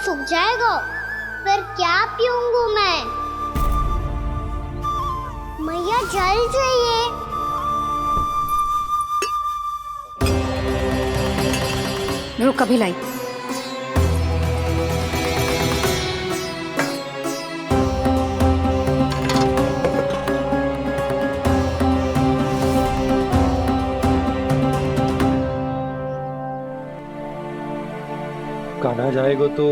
सूख जाएगा, फिर क्या पीऊंगी मैं? मैया जल चाहिए। रुक, अभी लाई। कान्हा जाएगा तो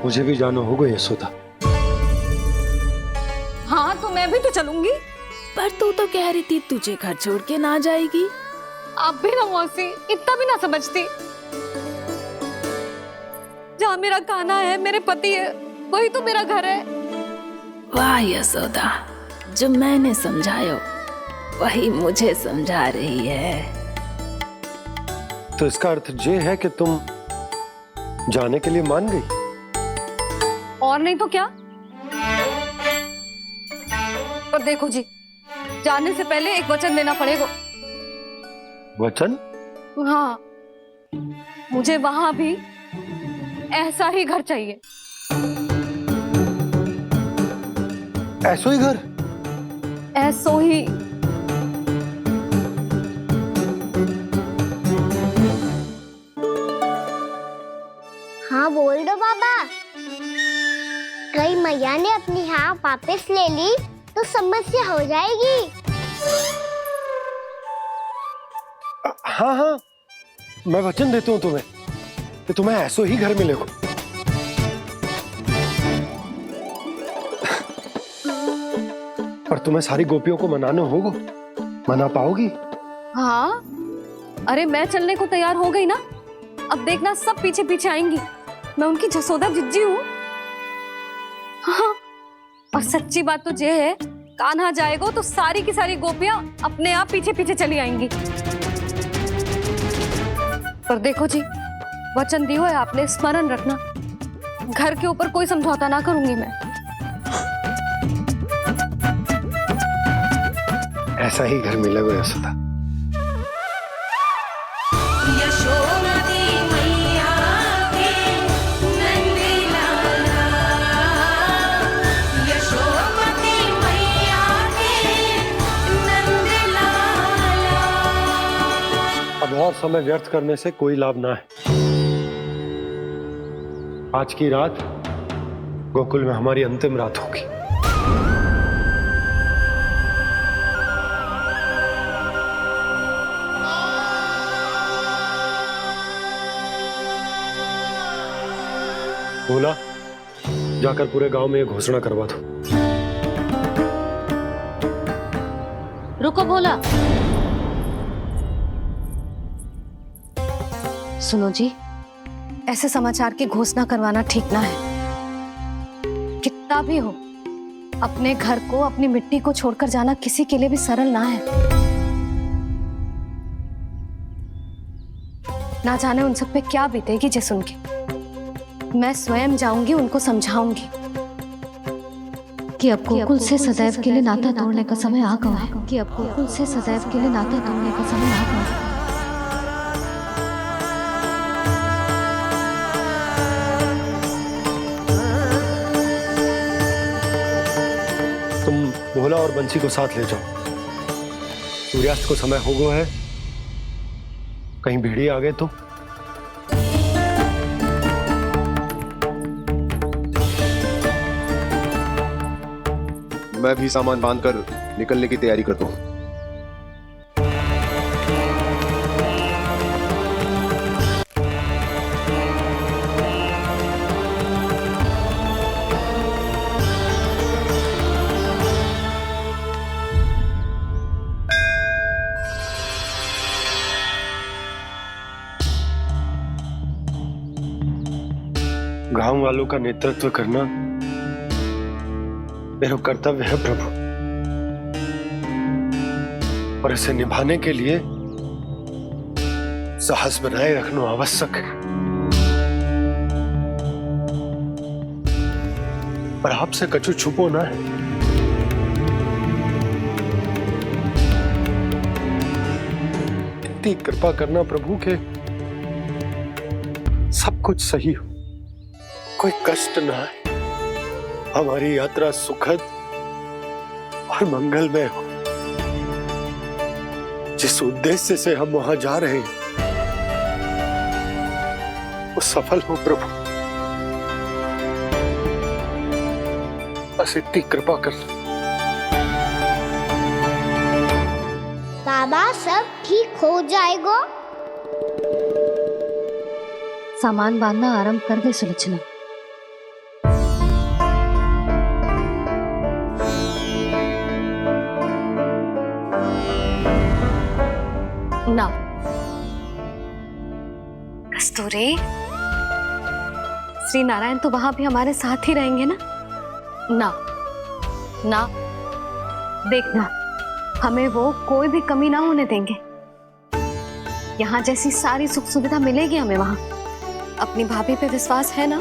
मुझे भी जाना होगा यशोदा। हाँ तो मैं भी तो चलूंगी। पर तू तो कह रही थी तुझे घर छोड़ के ना जाएगी। आप भी ना मौसी, इतना भी ना समझती। जहाँ मेरा कान्हा है, मेरे पति है, वही तो मेरा घर है। वाह यशोदा, जो मैंने समझायो वही मुझे समझा रही है। तो इसका अर्थ ये है कि तुम जाने के लिए मान गई? और नहीं तो क्या। पर देखो जी, जाने से पहले एक वचन देना पड़ेगा। वचन? हाँ, मुझे वहां भी ऐसा ही घर चाहिए। ऐसो ही घर? ऐसो ही। हाँ बोल दो बाबा। कहीं मैया ने अपनी हाँ वापस ले ली तो समस्या हो जाएगी। हाँ हाँ, मैं वचन देता हूँ तुम्हें कि तुम्हें ऐसो ही घर मिलेगा। पर तुम्हें सारी गोपियों को मनाना होगा। मना पाओगी? हाँ, अरे मैं चलने को तैयार हो गई ना। अब देखना सब पीछे पीछे आएंगी। मैं उनकी जसोदा जिज्जी हूँ। हाँ, और सच्ची बात तो ये है, कान्हा जाएगा तो सारी की सारी गोपियां अपने आप पीछे पीछे चली आएंगी। पर देखो जी, वचन दिया है आपने, स्मरण रखना। घर के ऊपर कोई समझौता ना करूंगी मैं। ऐसा ही घर मिलेगा यशोदा। अब और समय व्यर्थ करने से कोई लाभ ना है। आज की रात गोकुल में हमारी अंतिम रात होगी। बोला, जाकर पूरे गांव में ये घोषणा करवा दो। रुको भोला। सुनो जी, ऐसे समाचार की घोषणा करवाना ठीक ना है। कितना भी हो, अपने घर को, अपनी मिट्टी को छोड़कर जाना किसी के लिए भी सरल ना है। ना जाने उन सब पे क्या बीतेगी जे सुन के। मैं स्वयं जाऊंगी, उनको समझाऊंगी कि अब गोकुल से सदैव के लिए नाता तोड़ने का समय आ गया है। कि अब गोकुल से सदैव के लिए नाता तोड़ने का समय आ गया है। तुम भोला और बंसी को साथ ले जाओ। सूर्यास्त को समय हो गया है, कहीं भेड़िए आ गए तो। मैं भी सामान बांधकर निकलने की तैयारी करता हूँ। गांव वालों का नेतृत्व करना मेरा कर्तव्य है प्रभु, और इसे निभाने के लिए साहस बनाए रखना आवश्यक है। पर आपसे कछु छुपो ना है। इतनी कृपा करना प्रभु के सब कुछ सही हो। कोई कष्ट ना आए, हमारी यात्रा सुखद और मंगलमय हो। जिस उद्देश्य से हम वहां जा रहे हैं वो सफल हो प्रभु, बस इतनी कृपा कर लो। बाबा सब ठीक हो जाएगा। सामान बांधना आरंभ कर दे सुलोचना। ना कस्तूरी, श्री नारायण तो वहां भी हमारे साथ ही रहेंगे ना? ना ना, देखना हमें वो कोई भी कमी ना होने देंगे। यहाँ जैसी सारी सुख सुविधा मिलेगी हमें वहां। अपनी भाभी पे विश्वास है ना?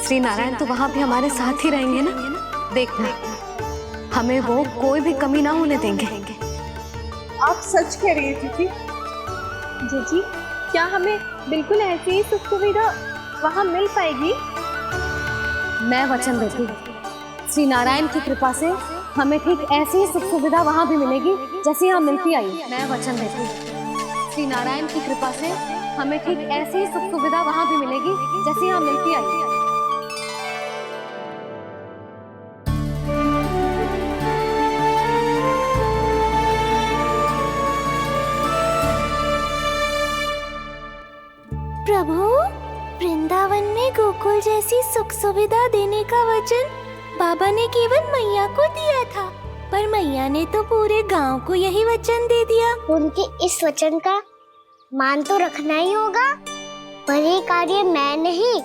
श्री नारायण तो वहां भी हमारे साथ ही रहेंगे ना? देखना हमें वो कोई भी कमी ना होने देंगे। आप सच कह रही है दीदी। जीजी, क्या हमें बिल्कुल ऐसी ही सुख सुविधा वहाँ मिल पाएगी? मैं वचन देती हूँ, श्री नारायण की कृपा से हमें ठीक ऐसी ही सुख सुविधा वहाँ भी मिलेगी जैसी यहाँ मिलती आई। मैं वचन देती हूँ, श्री नारायण की कृपा से हमें ठीक ऐसी ही सुख सुविधा वहाँ भी मिलेगी जैसी यहाँ मिलती आई। प्रभु, वृंदावन में गोकुल जैसी सुख सुविधा देने का वचन बाबा ने केवल मैया को दिया था, पर मैया ने तो पूरे गांव को यही वचन दे दिया। उनके इस वचन का मान तो रखना ही होगा, पर ये कार्य मैं नहीं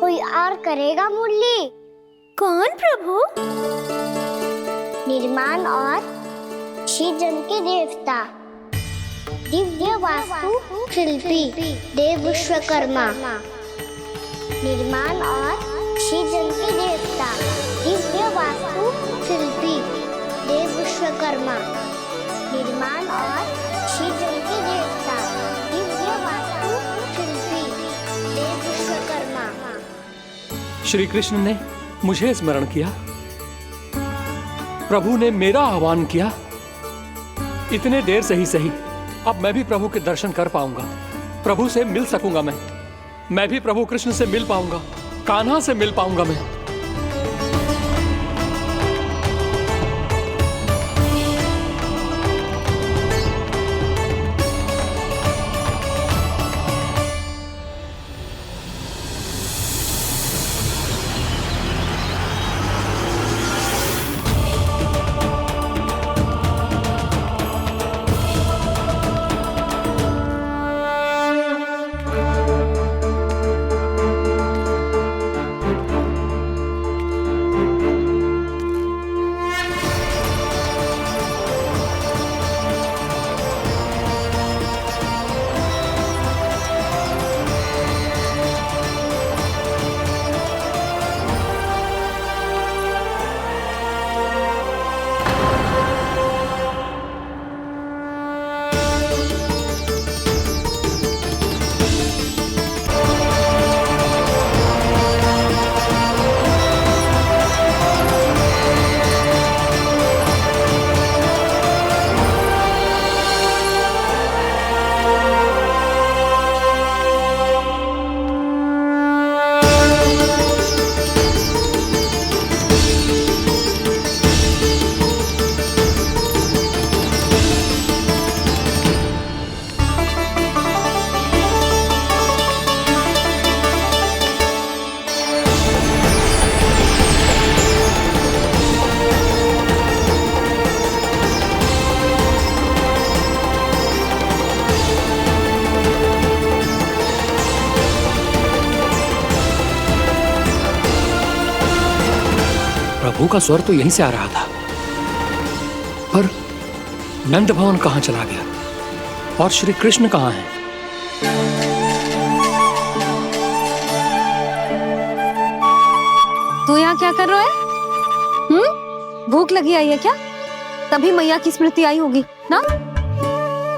कोई और करेगा। मुरली कौन प्रभु? निर्माण और सृजन के देवता, दिव्य वास्तु शिल्पी देव विश्वकर्मा। निर्माण और सृजन के देवता, दिव्य वास्तु शिल्पी देव विश्वकर्मा। निर्माण और सृजन के देवता, दिव्य वास्तु शिल्पी देव विश्वकर्मा। श्री कृष्ण ने मुझे स्मरण किया, प्रभु ने मेरा आह्वान किया। इतने देर से ही सही, अब मैं भी प्रभु के दर्शन कर पाऊंगा, प्रभु से मिल सकूंगा। मैं भी प्रभु कृष्ण से मिल पाऊंगा, कान्हा से मिल पाऊंगा मैं। प्रभु का स्वर तो यहीं से आ रहा था, पर नंद भवन कहां चला गया और श्री कृष्ण कहां हैं? तू यहाँ क्या कर रहा है? भूख लगी आई है क्या? तभी मैया की स्मृति आई होगी ना?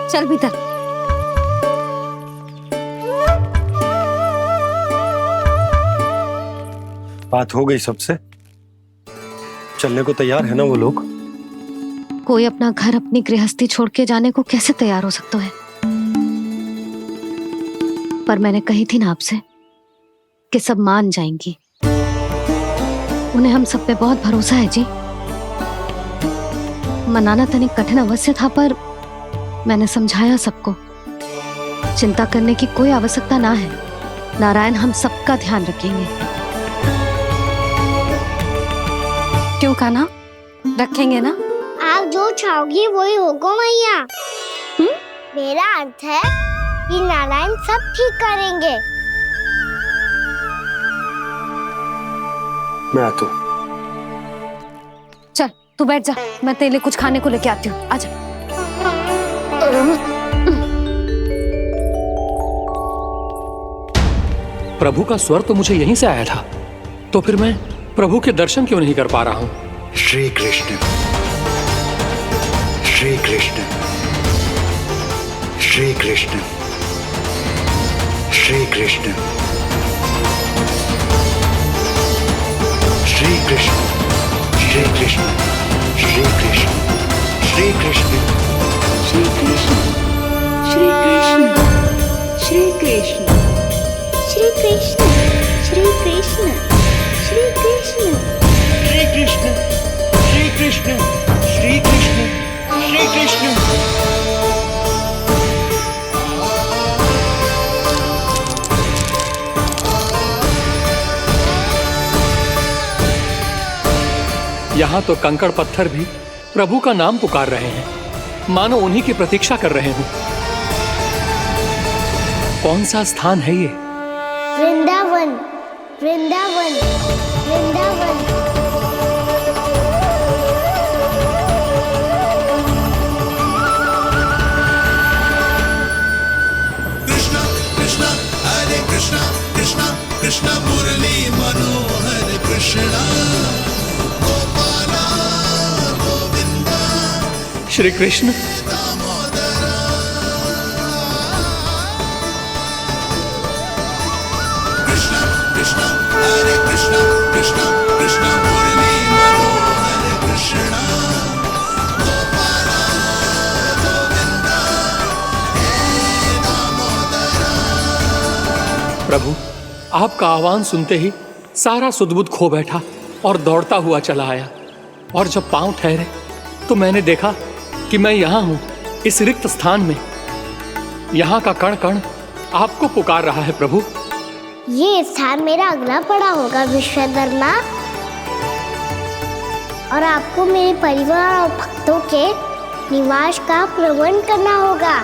चल भीतर। बात हो गई सबसे? चलने को तैयार है ना वो लोग? कोई अपना घर अपनी गृहस्थी छोड़ के जाने को कैसे तैयार हो सकता है? पर मैंने कही थी ना आपसे कि सब मान जाएंगी। उन्हें हम सब पे बहुत भरोसा है जी। मनाना तनिक कठिन अवश्य था, पर मैंने समझाया सबको। चिंता करने की कोई आवश्यकता ना है। नारायण हम सबका ध्यान रखेंगे। क्यों कान्हा, रखेंगे ना? आप जो चाहोगी वही होगा मैया। मेरा अर्थ है कि नारायण सब ठीक करेंगे। मैं आता हूँ। चल तू बैठ जा, मैं तेरे लिए कुछ खाने को लेके आती हूँ। आजा। प्रभु का स्वर तो मुझे यहीं से आया था, तो फिर मैं प्रभु के दर्शन क्यों नहीं कर पा रहा हूँ? श्री कृष्ण, श्री कृष्ण, श्री कृष्ण, श्री कृष्ण, श्री कृष्ण, श्री कृष्ण, श्री कृष्ण, श्री कृष्ण, श्री कृष्ण, श्री कृष्ण, श्री कृष्ण, श्री कृष्ण, श्री कृष्ण, श्री कृष्ण, श्री कृष्ण, श्री कृष्ण, श्री कृष्ण, श्री कृष्ण। यहाँ तो कंकड़ पत्थर भी प्रभु का नाम पुकार रहे हैं, मानो उन्हीं की प्रतीक्षा कर रहे हों। कौन सा स्थान है ये? वृंदावन, वृंदावन, वृंदावन। कृष्णा कृष्णा हरे कृष्णा, कृष्णा कृष्णा मुरली मनोहर कृष्णा, गोपाला गोविंदा, श्री कृष्ण। कृष्णा कृष्णा हरे कृष्णा, कृष्णा कृष्णा मुरली मनोहर कृष्णा, गोपाला गोविंदा, हे दामोदरा। प्रभु, आपका आह्वान सुनते ही सारा सुध-बुध खो बैठा और दौड़ता हुआ चला आया। और जब पांव ठहरे तो मैंने देखा कि मैं यहाँ हूँ, इस रिक्त स्थान में। यहाँ का कण कण आपको पुकार रहा है प्रभु। ये स्थान मेरा अगला पड़ा होगा विश्वकर्मा, और आपको मेरे परिवार और भक्तों के निवास का प्रबंध करना होगा।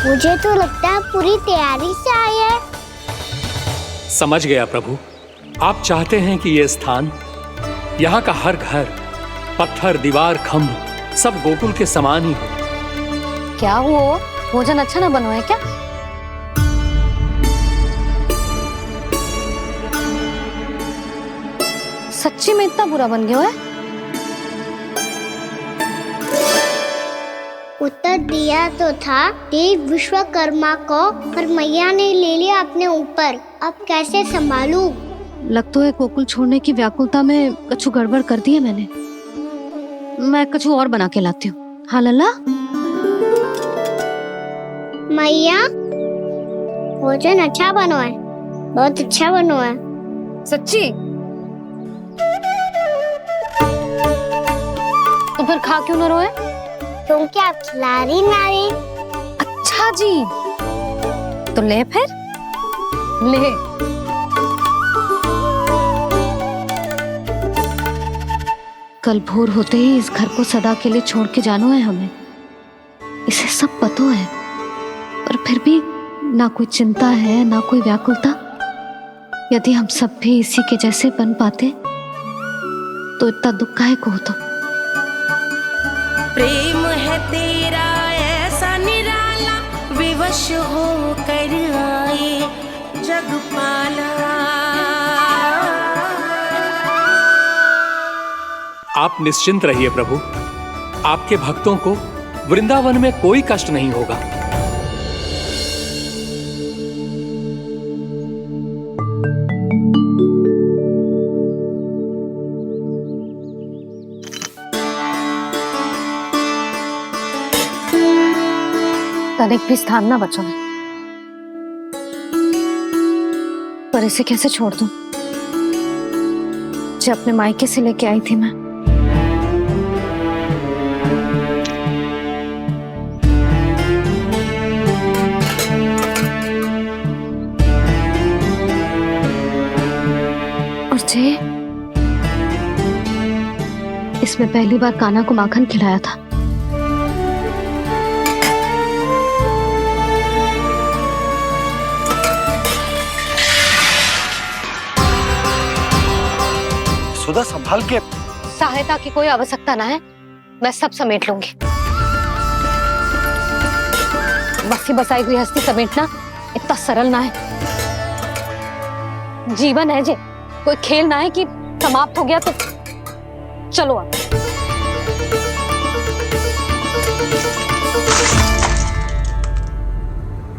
मुझे तो लगता है पूरी तैयारी से आए हैं। समझ गया प्रभु, आप चाहते हैं कि ये स्थान, यहाँ का हर घर, पत्थर, दीवार, खम्भ सब गोकुल के समान ही हो। क्या हुआ? भोजन अच्छा ना बनो है क्या? सच्ची में इतना बुरा बन गया है? उत्तर दिया तो था देव विश्वकर्मा को, पर मैया ने ले लिया अपने ऊपर। अब कैसे संभालूं? लगता है गोकुल छोड़ने की व्याकुलता में कछु गड़बड़ कर दी है मैंने। मैं कछु और बना के लाती हूँ। हाँ लल्ला? मैया, भोजन अच्छा बनो है, बहुत अच्छा बनो है। सच्ची? तो फिर खा क्यों न रोए? तुम क्या खिला रही नारी? अच्छा जी, तो ले फिर ले। कल भोर होते ही इस घर को सदा के लिए छोड़ के जाना है हमें। इसे सब पता है, पर फिर भी ना कोई चिंता है ना कोई व्याकुलता। यदि हम सब भी इसी के जैसे बन पाते तो इतना दुख काहे को होता। प्रेम है तेरा वश हो कर आए जगपाला। आप निश्चिंत रहिए प्रभु, आपके भक्तों को वृंदावन में कोई कष्ट नहीं होगा। तनिक भी स्थान ना बचो है, पर इसे कैसे छोड़ दूं जो अपने मायके से लेके आई थी मैं। और जे इसमें पहली बार कान्हा को माखन खिलाया था। सुधा संभाल के। सहायता की कोई आवश्यकता ना है, मैं सब समेट लूंगी। बसी बसाई गृहस्थी समेटना इतना सरल ना है। जीवन है जे, कोई खेल ना है कि समाप्त हो गया तो चलो आप।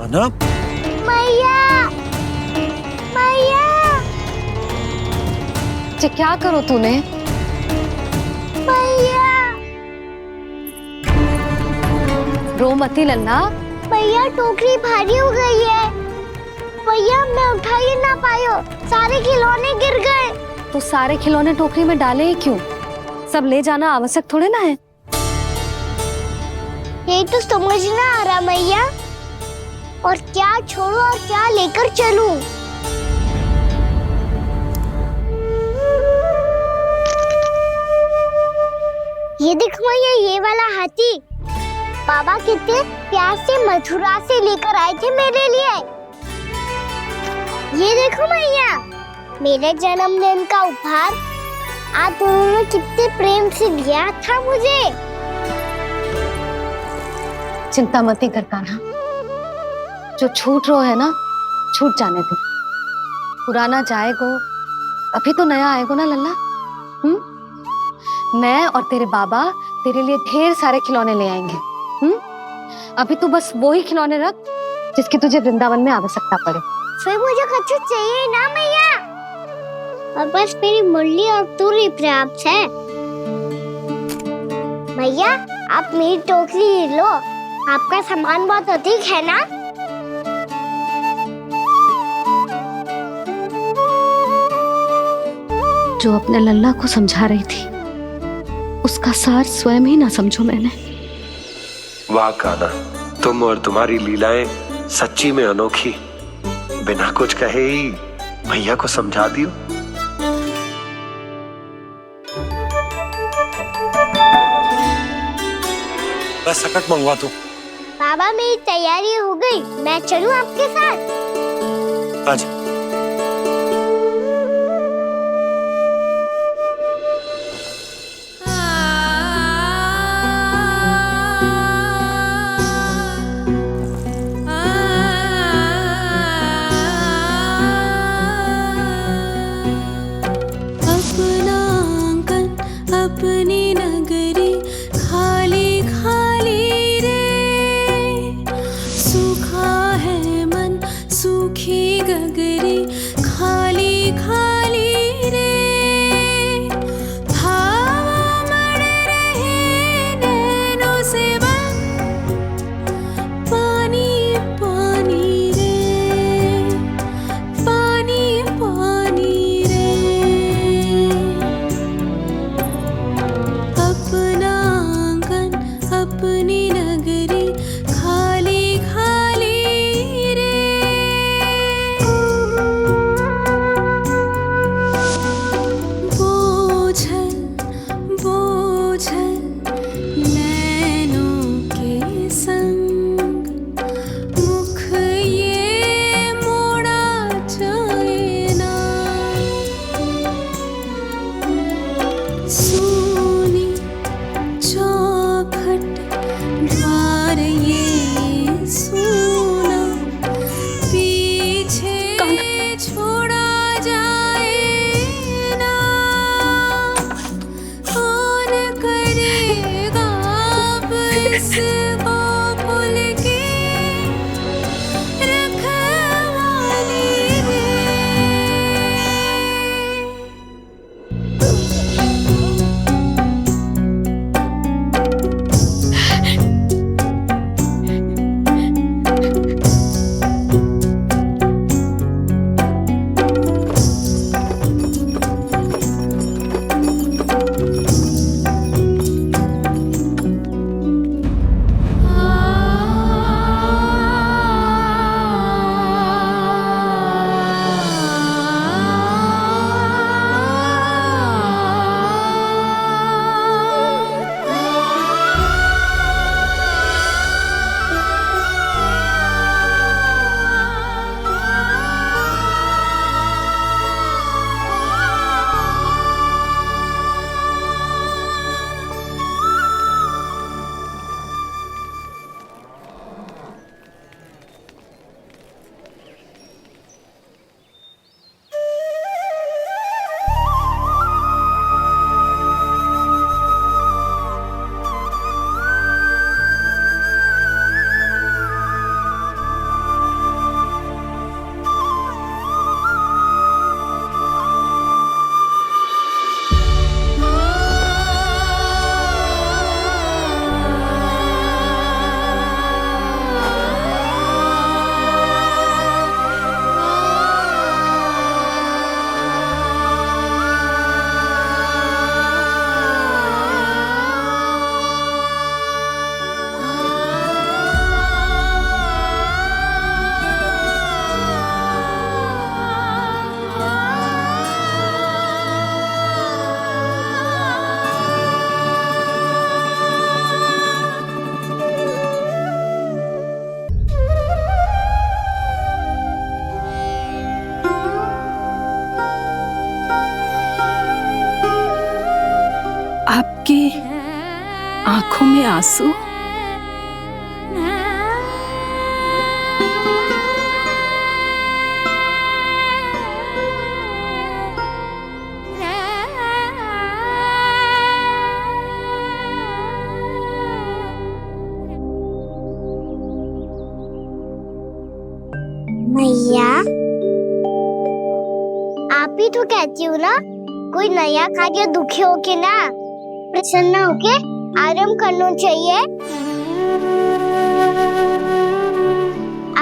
अना? मैया, मैया, जे क्या करो तूने? मैया, रो मती लल्ला। भैया टोकरी भारी हो गई है। भैया मैं उठा ही ना पायो, सारे खिलौने गिर गए। तो सारे खिलौने टोकरी में डाले ही क्यों? सब ले जाना आवश्यक थोड़े ना है। यही तो समझ ना आ रहा मैया, और क्या छोड़ू और क्या लेकर चलूं? ये देखो मैया, ये वाला हाथी बाबा कितने प्यार से मथुरा से लेकर आए थे मेरे लिए। ये देखो मैया, मेरे जन्मदिन का उपहार आप उन्होंने कितने प्रेम से दिया था मुझे। चिंता मत कर कान्हा, जो छूट रो है ना छूट जाने दे। पुराना जाएगो, अभी तो नया आएगो ना लल्ला। मैं और तेरे बाबा तेरे लिए ढेर सारे खिलौने ले आएंगे। अभी तू बस वो ही खिलौने रख जिसकी तुझे वृंदावन में आवश्यकता पड़े। फिर मुझे कुछ चाहिए ना मैया, और बस मेरी मुरली और तुरी पर्याप्त है। भैया आप मेरी टोकरी ले लो, आपका सामान बहुत अधिक है ना। जो अपने लल्ला को समझा रही थी उसका सार स्वयं ही ना समझो मैंने। वाह कान्हा, तुम और तुम्हारी लीलाएं सच्ची में अनोखी। बिना कुछ कहे ही भैया को समझा दियो। मैं सकट मंगवा दूं। बाबा मेरी तैयारी हो गई, मैं चलूं आपके साथ? आज अपनी नगरी खाली खाली रे, सूखा है मन सूखी गगरी। इस गोकुल की रखवाली रे। आपकी आंखों में आंसू? मैया, आप ही तो कहती हो ना, कोई नया खा के दुखी होके ना, प्रसन्न होके आराम करना चाहिए।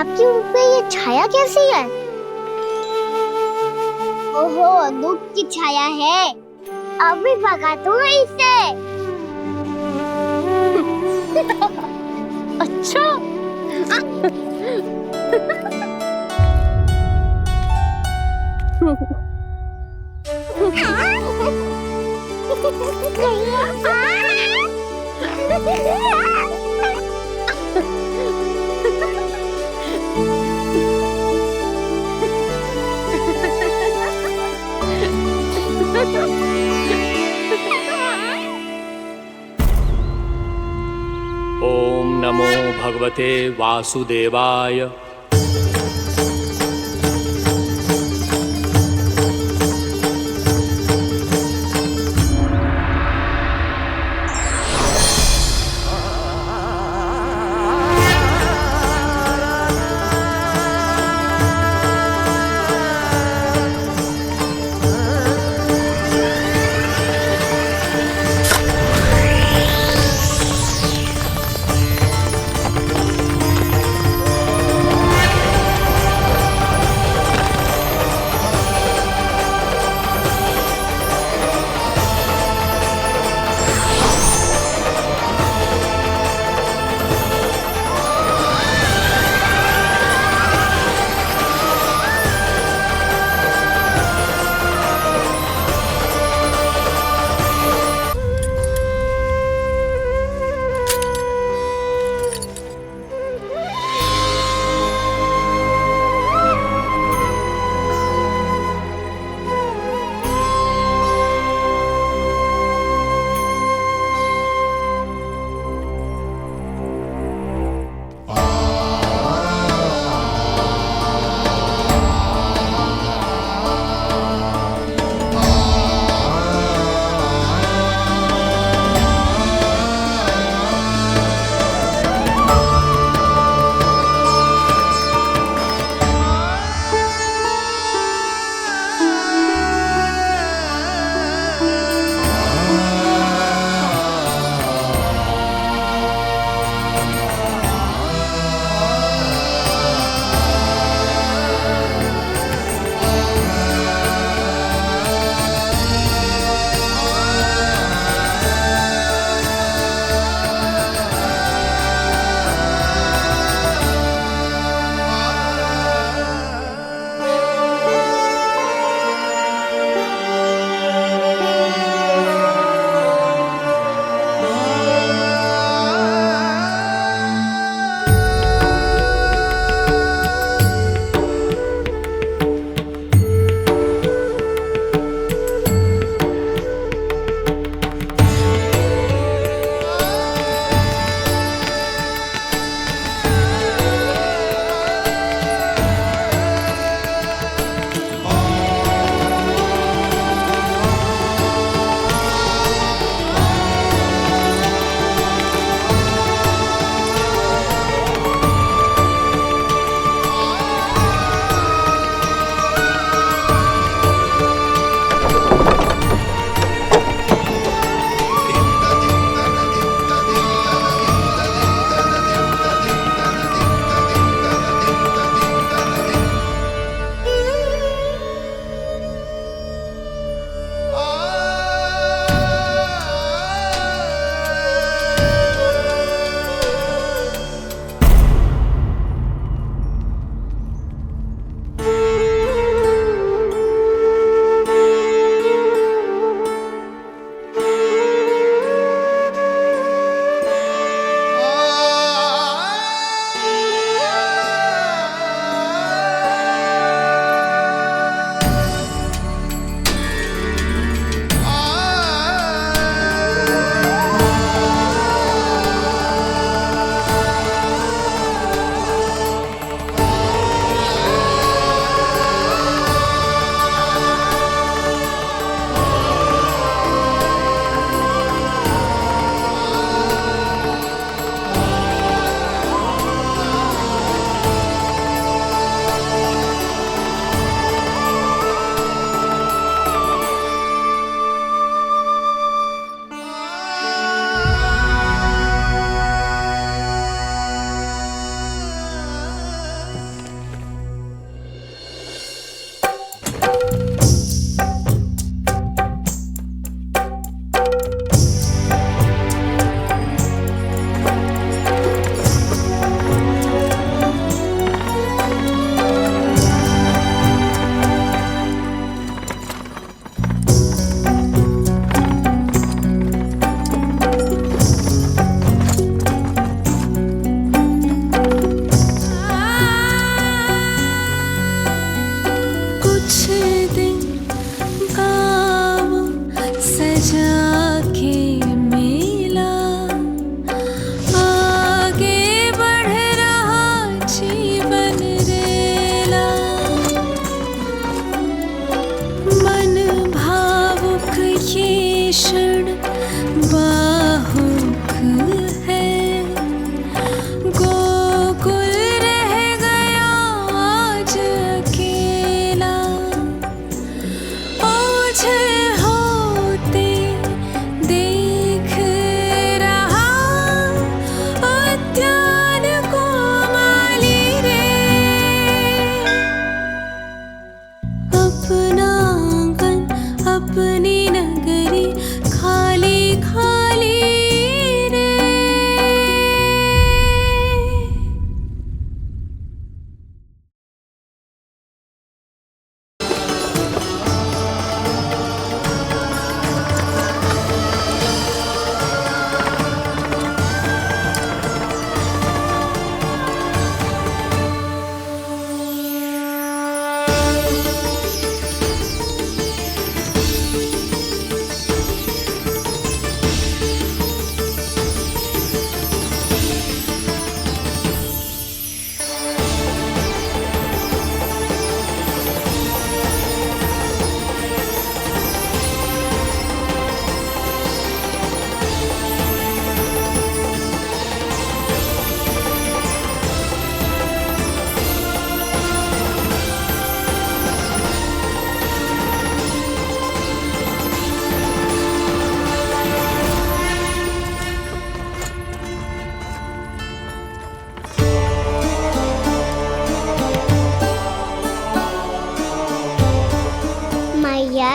आपकी मुंह पे ये छाया कैसी है? ओहो, दुख की छाया है। अभी भगा दो इसे। अच्छा। ओम नमो भगवते वासुदेवाय।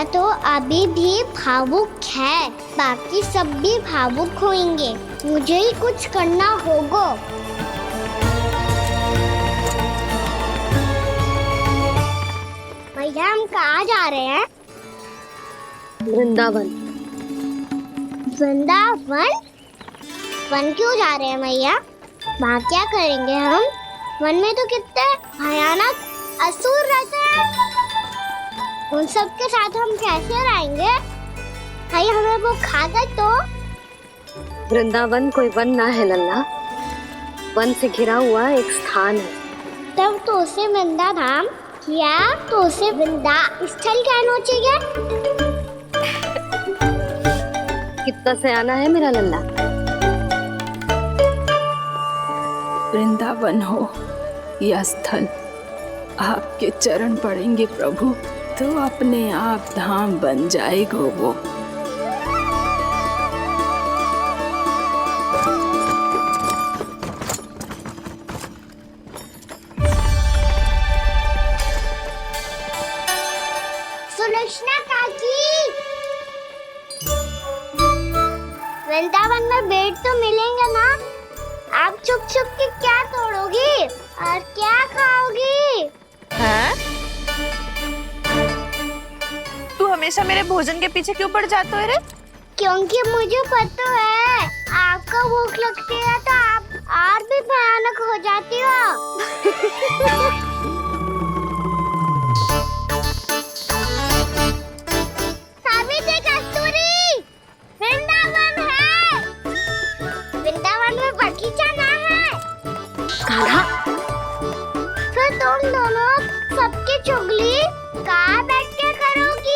मैया तो अभी भी भावुक है, बाकी सब भी भावुक होंगे। मुझे ही कुछ करना होगा। मैया हम कहाँ जा रहे हैं? वृंदावन। वृंदावन? वन क्यों जा रहे हैं मैया? वहाँ क्या करेंगे हम? वन में तो कितने भयानक असुर रहते हैं। उन सब के साथ हम कैसे रहेंगे? कहीं हमें वो खा गए तो? वृंदावन कोई वन ना है लल्ला, वन से घिरा हुआ एक स्थान है। तब तो उसे वृंदा धाम या तो उसे वृंदा स्थल कहना चाहिए। कितना से आना है मेरा लल्ला। वृंदावन हो या स्थल, आपके चरण पड़ेंगे प्रभु तो अपने आप धाम बन जाएगा वो। सुलक्षणा काकी, वृंदावन में बेट तो मिलेंगे ना? आप छुप छुप के क्या तोड़ोगी और क्या खाओगी? हाँ? तू हमेशा मेरे भोजन के पीछे क्यों पड़ जाता है रे? क्योंकि मुझे पता है आपको भूख लगती है तो आप और भी भयानक हो जाती हो। सावित्री, कस्तूरी, वृंदावन है। वृंदावन में बगीचा ना है। कान्हा, फिर तुम दोनों सबकी चुगली कहाँ बैठ के करोगी?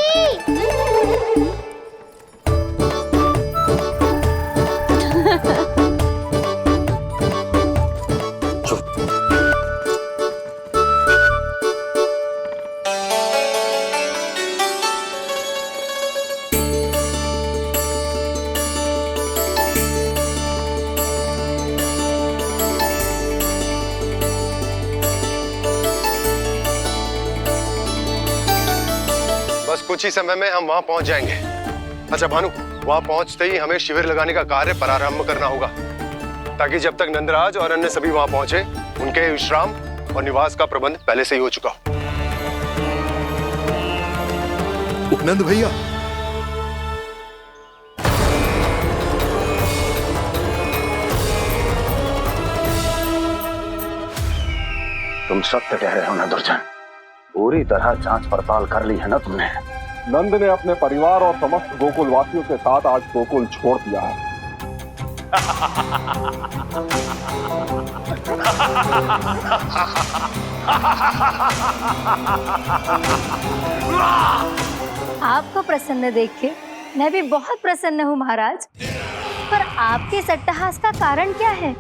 बस कुछ ही समय में हम वहां पहुंच जाएंगे। अच्छा भानु, वहां पहुंचते ही हमें शिविर लगाने का कार्य प्रारंभ करना होगा, ताकि जब तक नंदराज और अन्य सभी वहां पहुंचे उनके विश्राम और निवास का प्रबंध पहले से ही हो चुका हो। उपनंद भैया, तुम सत्य कह रहे हो ना दुर्जन, पूरी तरह जांच पड़ताल कर ली है ना तुमने? नंद ने अपने परिवार और समस्त गोकुल वासियों के साथ आज गोकुल छोड़ दिया है। आपको प्रसन्न देख के मैं भी बहुत प्रसन्न हूँ महाराज, पर आपके इस अट्टहास का कारण क्या है?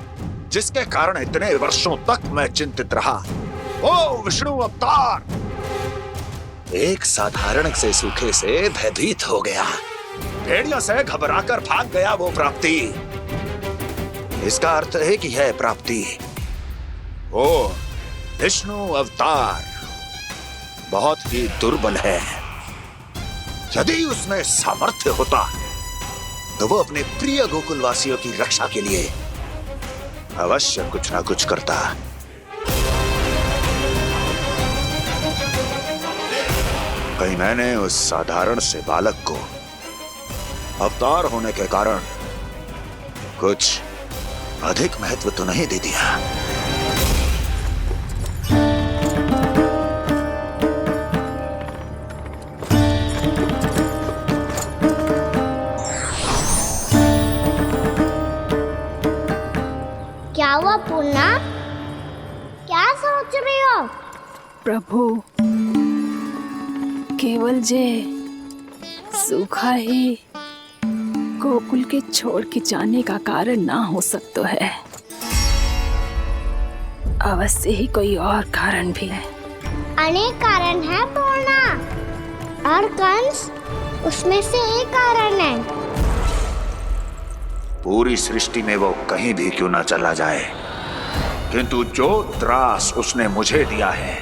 जिसके कारण इतने वर्षों तक मैं चिंतित रहा। ओ विष्णु अवतार, एक साधारण से सूखे से भयभीत हो गया, भेड़ियों से घबराकर भाग गया वो प्राप्ति। इसका अर्थ है कि यह प्राप्ति ओ विष्णु अवतार बहुत ही दुर्बल है। यदि उसमें सामर्थ्य होता तो वो अपने प्रिय गोकुलवासियों की रक्षा के लिए अवश्य कुछ ना कुछ करता। कहीं मैंने उस साधारण से बालक को अवतार होने के कारण कुछ अधिक महत्व तो नहीं दे दिया? क्या हुआ पूर्णा? क्या सोच रही हो? प्रभु, केवल जे सूखा ही गोकुल के छोड़ के जाने का कारण ना हो सकता है, अवश्य ही कोई और कारण भी है। अनेक कारण है पूर्णा, और कंस उसमें से एक कारण है। पूरी सृष्टि में वो कहीं भी क्यों ना चला जाए, किंतु जो त्रास उसने मुझे दिया है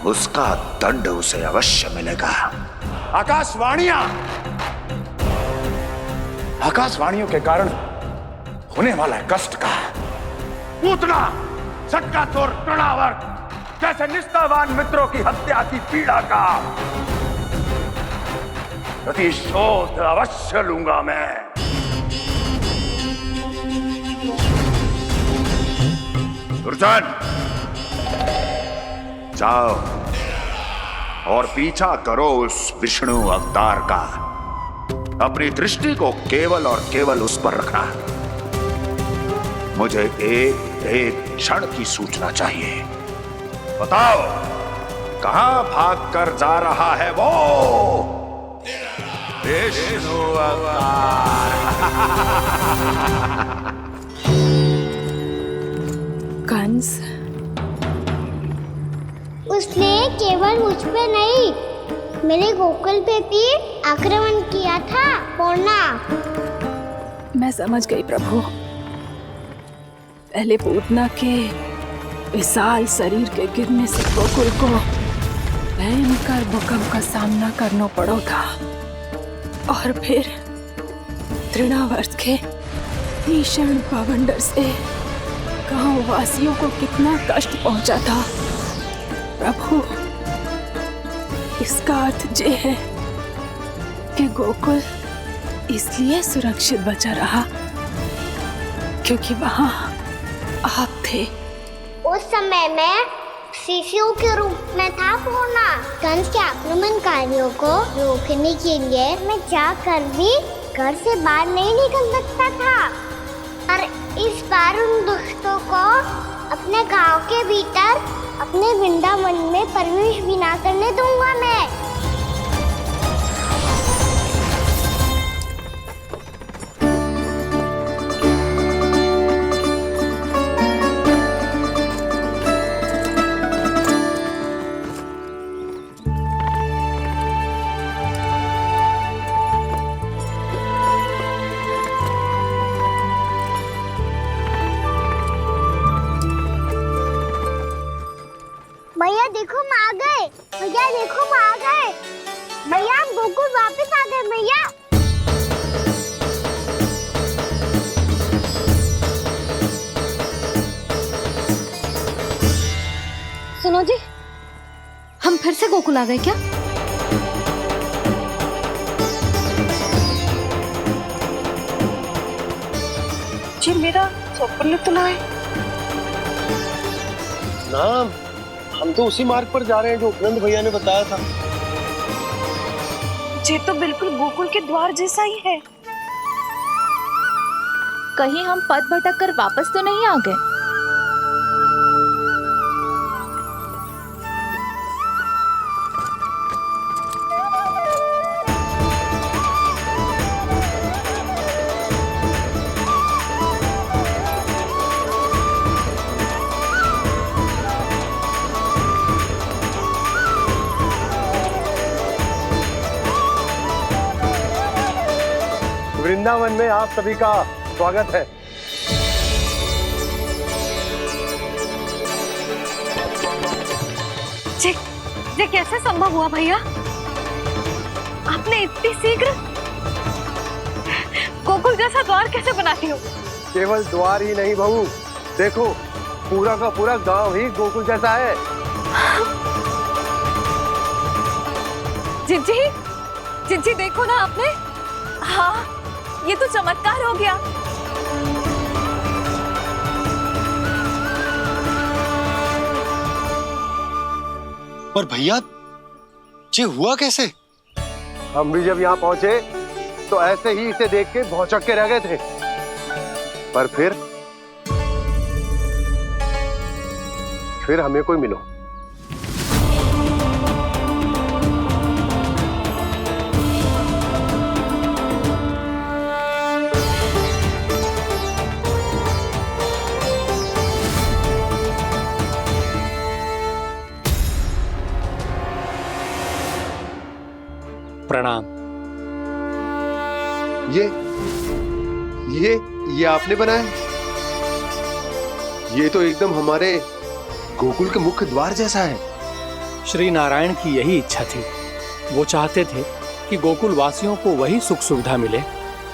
उसका दंड उसे अवश्य मिलेगा। आकाशवाणियों के कारण होने वाला है कष्ट का। पूतना, सटका चोर तृणावर्त जैसे निष्ठावान मित्रों की हत्या की पीड़ा का प्रतिशोध अवश्य लूंगा मैं। दुर्जन, जाओ और पीछा करो उस विष्णु अवतार का। अपनी दृष्टि को केवल और केवल उस पर रखना। मुझे एक क्षण की सूचना चाहिए। बताओ, कहां भागकर जा रहा है वो विष्णु अवतार? कंस, उसने केवल मुझ पे नहीं, मेरे गोकुल पे भी आक्रमण किया था पूर्णा। मैं समझ गई प्रभु। पहले पूतना के विशाल शरीर के गिरने से गोकुल को भयंकर भूकंप का सामना करना पड़ा था, और फिर तृणावर्त के भीषण पावंडर से गांव वासियों को कितना कष्ट पहुंचा था। प्रभु, इसका अर्थ ये है कि गोकुल इसलिए सुरक्षित बचा रहा क्योंकि वहां आप थे। उस समय मैं शिशु के रूप में था पूर्णा। कंस के आक्रमणकारियों को रोकने के लिए मैं जाकर भी घर से बाहर नहीं निकल सकता था, और इस बार उन दुष्टों को अपने गांव के भीतर अपने वृंदावन में प्रवेश भी ना करने दूंगा मैं। भैया देखो हम आ गए, भैया देखो हम आ गए, भैया हम गोकुल वापस आ गए भैया। सुनो जी, हम फिर से गोकुल आ गए क्या? जी मेरा स्वप्न तो ना है। ना, हम तो उसी मार्ग पर जा रहे हैं जो उपनंद भैया ने बताया था। ये तो बिल्कुल गोकुल के द्वार जैसा ही है। कहीं हम पथ भटक कर वापस तो नहीं आ गए? वृंदावन में आप सभी का स्वागत है। ये कैसे संभव हुआ भैया? आपने इतनी शीघ्र गोकुल जैसा द्वार कैसे बना दिया? केवल द्वार ही नहीं बहू, देखो पूरा का पूरा गांव ही गोकुल जैसा है। जिज्जी देखो ना आपने। हाँ, ये तो चमत्कार हो गया। पर भैया, ये हुआ कैसे? हम भी जब यहाँ पहुंचे तो ऐसे ही इसे देख के भौचक के रह गए थे, पर फिर हमें कोई मिलो। प्रणाम। ये आपने बनाया? ये तो एकदम हमारे गोकुल के मुख्य द्वार जैसा है। श्री नारायण की यही इच्छा थी। वो चाहते थे कि गोकुल वासियों को वही सुख सुविधा मिले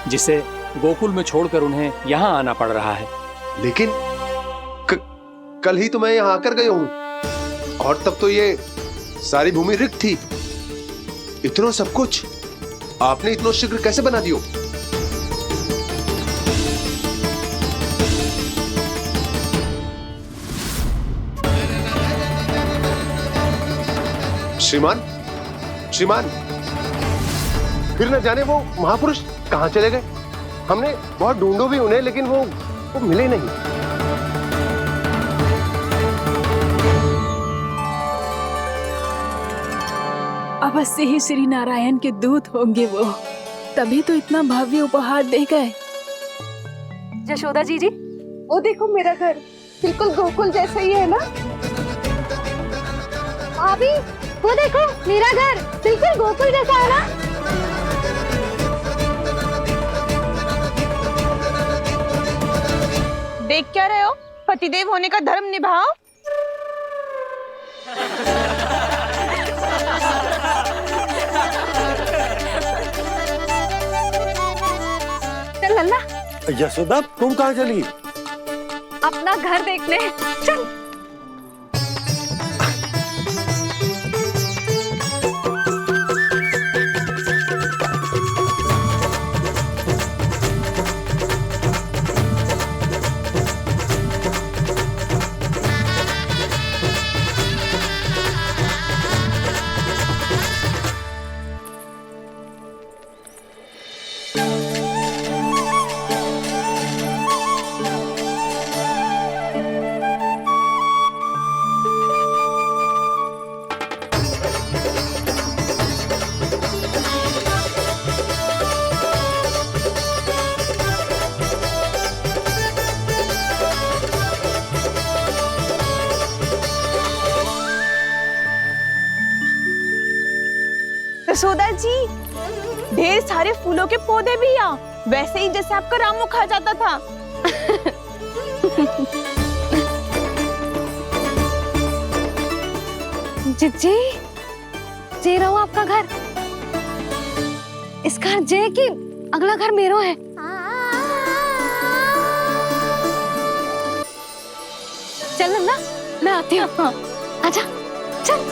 जिसे गोकुल में छोड़कर उन्हें यहाँ आना पड़ रहा है। लेकिन कल ही तो मैं यहाँ आकर गया हूँ और तब तो ये सारी भूमि रिक्त थी। इतना सब कुछ आपने इतना शीघ्र कैसे बना दियो? श्रीमान, श्रीमान, फिर न जाने वो महापुरुष कहाँ चले गए। हमने बहुत ढूंढो भी उन्हें, लेकिन वो मिले नहीं। अवश्य ही श्री नारायण के दूत होंगे वो, तभी तो इतना भव्य उपहार दे गए। यशोदा जी वो देखो मेरा घर बिल्कुल गोकुल जैसा ही है ना। भाभी वो देखो मेरा घर बिल्कुल गोकुल जैसा है ना। देख क्या रहे हो? पतिदेव होने का धर्म निभाओ। चल लल्ला, यशोदा तुम कहाँ चली? अपना घर देखने चल। यशोदा जी, ढेर सारे फूलों के पौधे भी यहाँ, वैसे ही जैसे आपका रामू खा जाता था। जिज्जी, जे रहो आपका घर। इस घर जे की अगला घर मेरो है। चल नन्ना, मैं आती हूँ। आजा, चल।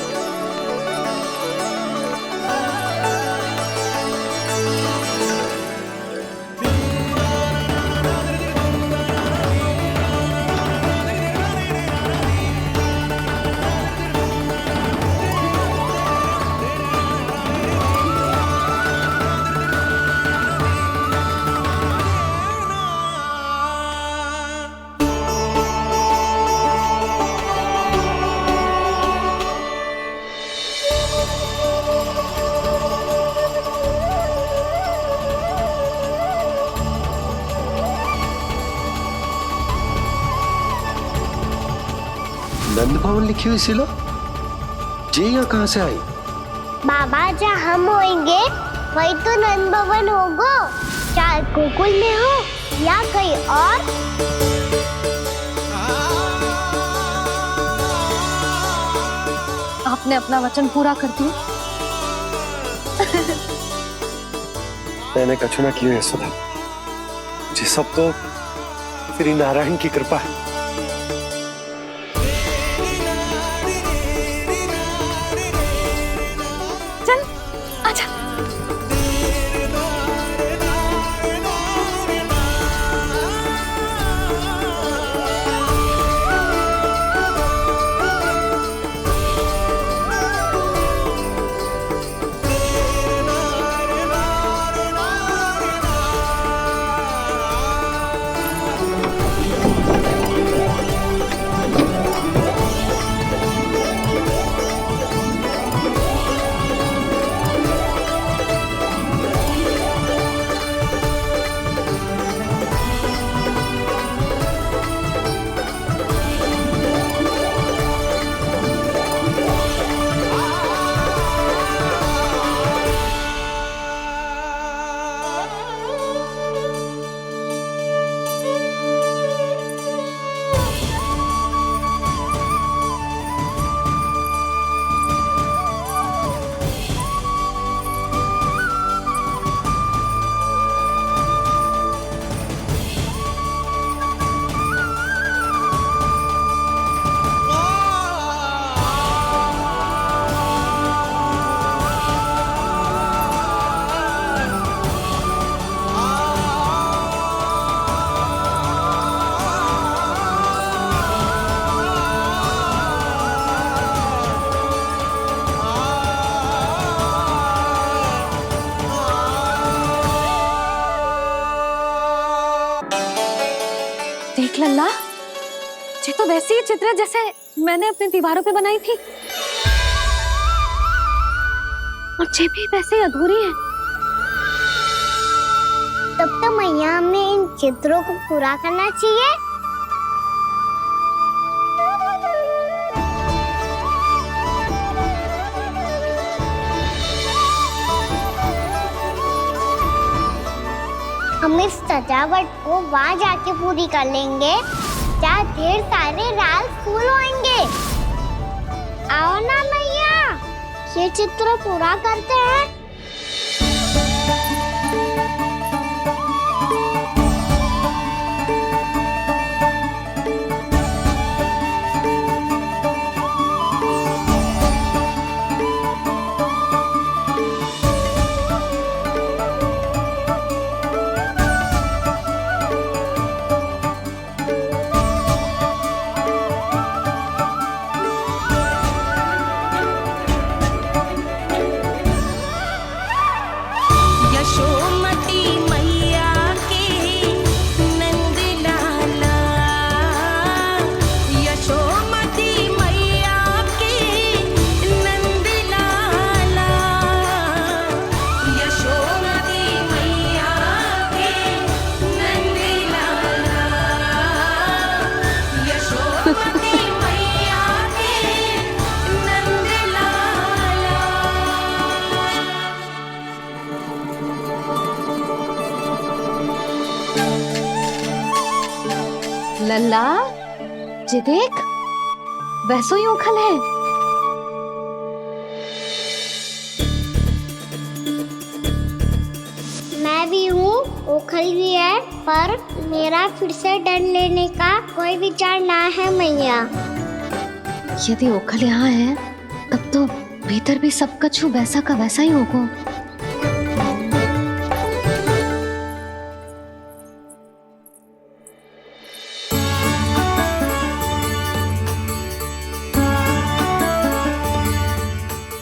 नंद भवन लिखी हुई सिलो, जी यहाँ कहाँ से आई? बाबा जहाँ हम होंगे वही तो नंद भवन होगा। चाहे गोकुल में हो या कहीं और। आपने अपना वचन पूरा कर दिया। मैंने कछु ना किया यशोदा, ये सब तो श्री नारायण की कृपा है। चल, आजा। देख लल्ला, ये तो वैसी ही चित्र है जैसे मैंने अपनी दीवारों पे बनाई थी, और ये भी वैसे ही अधूरी है। तब तो मैया हमें इन चित्रों को पूरा करना चाहिए। हम इस सजावट को वहाँ जाके पूरी कर लेंगे जहाँ ढेर सारे लाल फूल होंगे। आओ ना मैया, ये चित्र पूरा करते हैं। लल्ला, ये देख, वैसो ही उखल है। मैं भी हूँ, उखल भी है, पर मेरा फिर से डर लेने का कोई विचार ना है मैया। यदि उखल यहाँ है, तब तो भीतर भी सब कछु वैसा का वैसा ही होगा।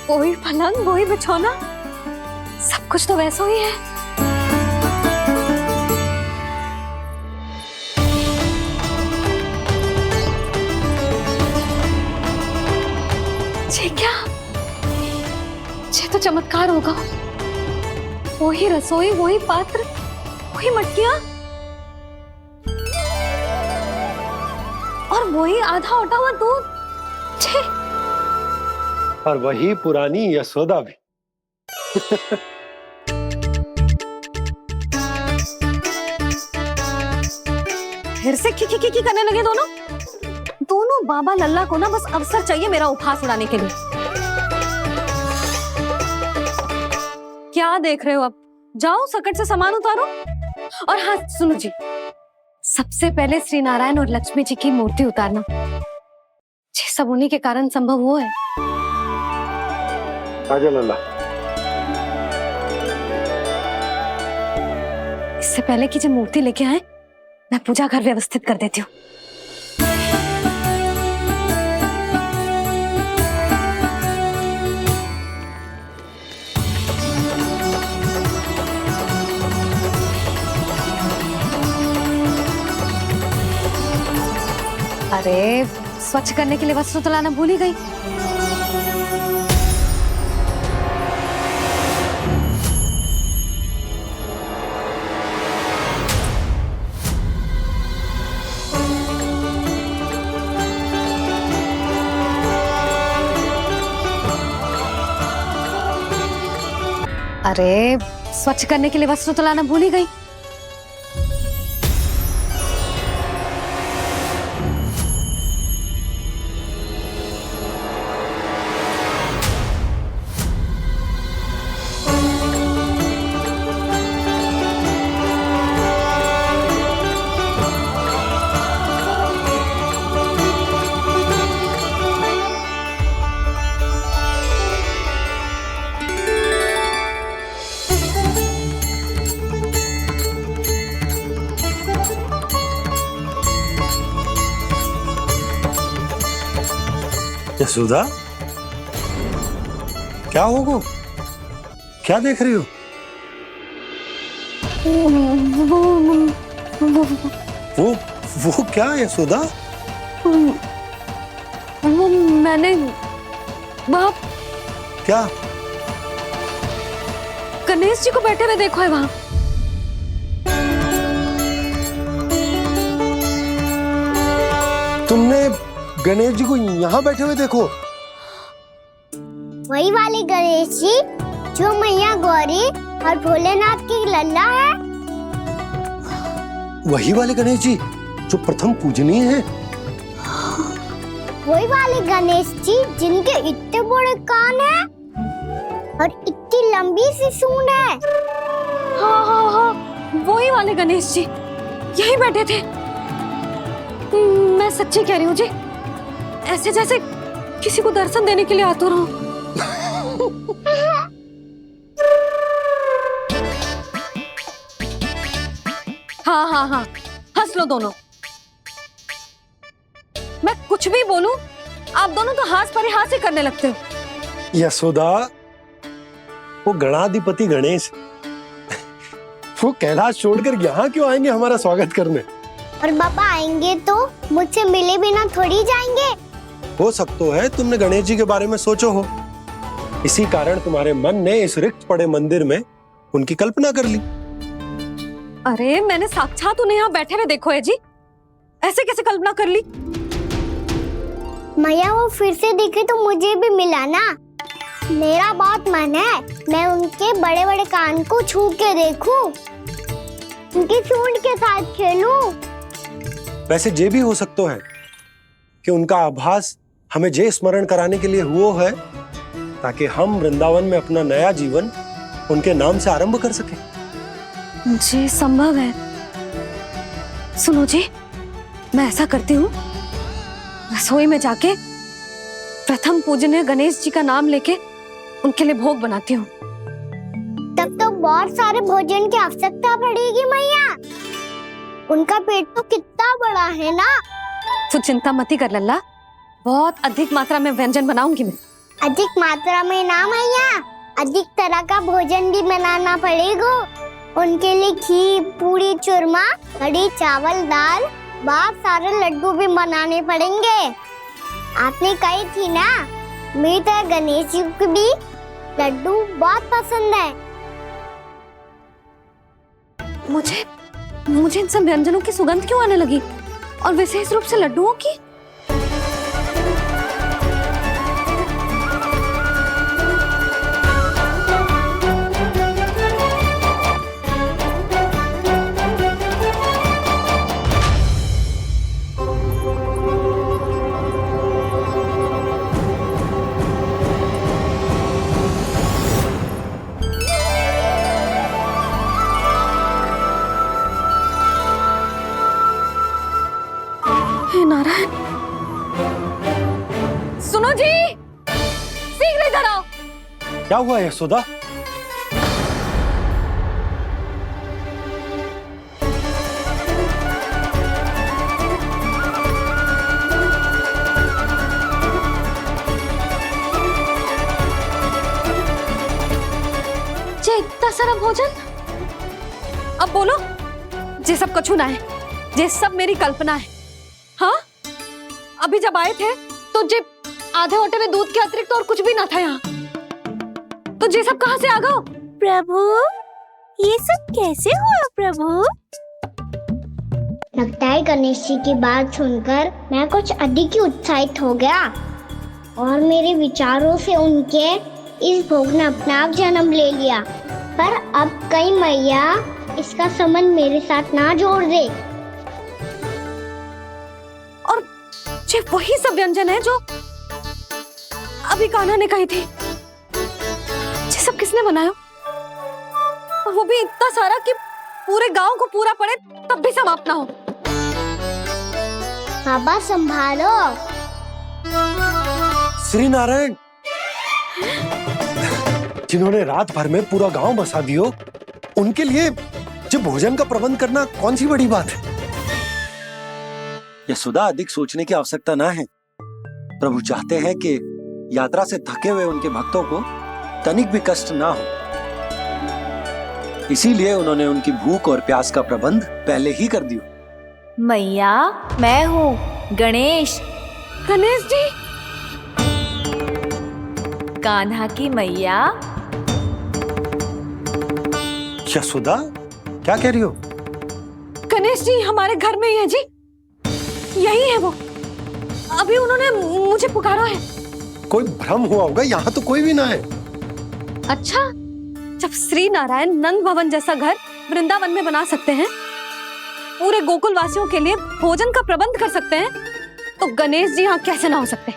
वही पलंग, वही बिछौना, सब कुछ तो वैसा ही है। ये क्या? ये तो चमत्कार होगा। वही रसोई, वही पात्र, वही मटकियां, और वही आधा उटा हुआ दूध। और वही पुरानी यशोदा भी। फिर से की करने लगे दोनों बाबा लल्ला को ना बस अवसर चाहिए मेरा उपहास उड़ाने के लिए। क्या देख रहे हो? अब जाओ, सकट से सामान उतारो। और हाँ सुनो जी, सबसे पहले श्री नारायण और लक्ष्मी जी की मूर्ति उतारना। ये सब उन्हीं के कारण संभव हुआ है। आजा लल्ला। इससे पहले कि जब मूर्ति लेके आए, मैं पूजा घर व्यवस्थित कर देती हूँ। अरे स्वच्छ करने के लिए वस्त्र तो लाना भूल ही गई। अरे स्वच्छ करने के लिए वस्त्र तो लाना भूल ही गई। यशोदा, क्या होगा? क्या देख रही हो? वो क्या है यशोदा? वो मैंने वहाँ क्या? गणेश जी को बैठे हुए देखो है वहाँ। तुमने गणेश जी को यहाँ बैठे हुए देखो? वही वाले गणेश जी जो मैया गौरी और भोलेनाथ की लल्ला है। वही वाले गणेश जी जो प्रथम पूजनीय हैं? वही वाले गणेश जी जिनके इतने बड़े कान हैं और इतनी लंबी सी सूंड है। हाँ हाँ हाँ, वही वाले गणेश जी यही बैठे थे। मैं सच्ची कह रही हूँ जी, ऐसे जैसे किसी को दर्शन देने के लिए आतुर हूँ। हाँ हाँ हाँ, हंस लो दोनों। मैं कुछ भी बोलूं, आप दोनों तो हाथ परिहास ही करने लगते हो। यशोदा, वो गणाधिपति गणेश वो कैलाश छोड़कर यहाँ क्यों आएंगे हमारा स्वागत करने? और बाबा आएंगे तो मुझसे मिले बिना थोड़ी जाएंगे। हो सकता है तुमने गणेश जी के बारे में सोचो हो, इसी कारण तुम्हारे मन ने इस रिक्त पड़े मंदिर में उनकी कल्पना कर ली। अरे मैंने साक्षात उन्हें यहाँ बैठे हुए देखो है जी, ऐसे कैसे कल्पना कर ली? मैया वो फिर से दिखे तो मुझे भी मिला ना। मेरा बहुत मन है मैं उनके बड़े बड़े कान को छू के देखूं, उनकी सूंड के साथ खेलूं। वैसे ये भी हो सकता है कि उनका आभास हमें जे स्मरण कराने के लिए हुआ है ताकि हम वृंदावन में अपना नया जीवन उनके नाम से आरंभ कर सके। जी संभव है। सुनो जी, मैं ऐसा करती हूँ, रसोई में जाके प्रथम पूजनीय गणेश जी का नाम लेके उनके लिए भोग बनाती हूँ। तब तो बहुत सारे भोजन की आवश्यकता पड़ेगी मैया, उनका पेट तो कितना बड़ा है ना। तू चिंता मत ही कर लल्ला, बहुत अधिक मात्रा में व्यंजन बनाऊंगी मैं। अधिक मात्रा में ना मैया, अधिक तरह का भोजन भी बनाना पड़ेगा। उनके लिए खीर, पूरी, चूरमा, कढ़ी, चावल, दाल, बहुत सारे लड्डू भी बनाने पड़ेंगे। आपने कही थी ना, मेरी तरह गणेश जी को भी लड्डू बहुत पसंद है। मुझे इन सब व्यंजनों की सुगंध क्यों आने लगी, और विशेष रूप से लड्डुओं की? नारायण, सुनो जी, शीघ्र इधर आओ। क्या हुआ यशोदा? जे इतना सारा भोजन, अब बोलो, जे सब कछु ना है, जे सब मेरी कल्पना है। हाँ, अभी जब आए थे तो जे आधे ओटे में दूध के अतिरिक्त और कुछ भी ना था यहाँ, तो जे सब कहाँ से आ गए? प्रभु, ये सब कैसे हुआ प्रभु? लगता है गणेश जी की बात सुनकर मैं कुछ अधिक ही उत्साहित हो गया और मेरे विचारों से उनके इस भोग ने अपना आप जन्म ले लिया। पर अब कहीं मैया इसका संबंध मेरे साथ ना जोड़ दे। ये वही सब व्यंजन है जो अभी कान्हा ने कही थी। ये सब किसने बनाया? और वो भी इतना सारा कि पूरे गांव को पूरा पड़े तब भी समाप्त ना हो। बाबा संभालो। श्री नारायण, जिन्होंने रात भर में पूरा गांव बसा दियो, उनके लिए जो भोजन का प्रबंध करना कौन सी बड़ी बात है? यशोदा, अधिक सोचने की आवश्यकता ना है। प्रभु चाहते हैं कि यात्रा से थके हुए उनके भक्तों को तनिक भी कष्ट ना हो, इसीलिए उन्होंने उनकी भूख और प्यास का प्रबंध पहले ही कर दिया। मैया, मैं हूँ गणेश। गणेश जी। कान्हा की मैया। यशोदा, क्या कह रही हो? गणेश जी हमारे घर में ही है जी, यही है वो। अभी उन्होंने मुझे पुकारा है। कोई भ्रम हुआ होगा, यहाँ तो कोई भी ना है। अच्छा, जब श्री नारायण नंद भवन जैसा घर वृंदावन में बना सकते हैं, पूरे गोकुल वासियों के लिए भोजन का प्रबंध कर सकते हैं, तो गणेश जी यहाँ कैसे ना हो सकते?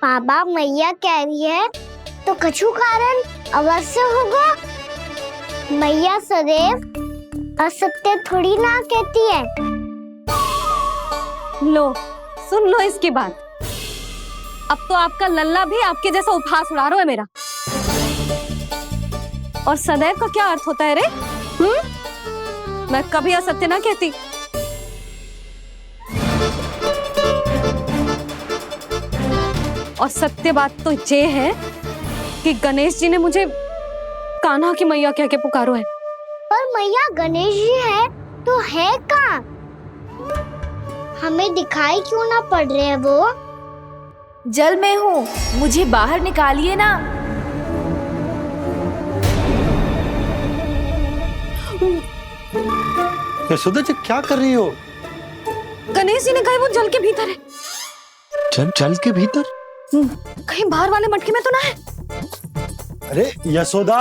बाबा, मैया कह रही है तो कछु कारण अवश्य होगा। मैया सदैव असत्य थोड़ी ना कहती है। लो, सुन लो इसकी बात। अब तो आपका लल्ला भी आपके जैसा उपहास उड़ा रहा है मेरा। और सदैव का क्या अर्थ होता है रे? मैं कभी असत्य ना कहती। और सत्य बात तो ये है कि गणेश जी ने मुझे कान्हा की मैया कह के पुकारो है। पर मैया गणेश जी है तो है कहाँ? हमें दिखाई क्यों ना पड़ रहे हैं वो? जल में हूँ, मुझे बाहर निकालिए ना। यशोदा जी, क्या कर रही हो? गणेश जी ने कहा वो जल के भीतर है। जल के भीतर? कहीं बाहर वाले मटके में तो ना है? अरे यशोदा!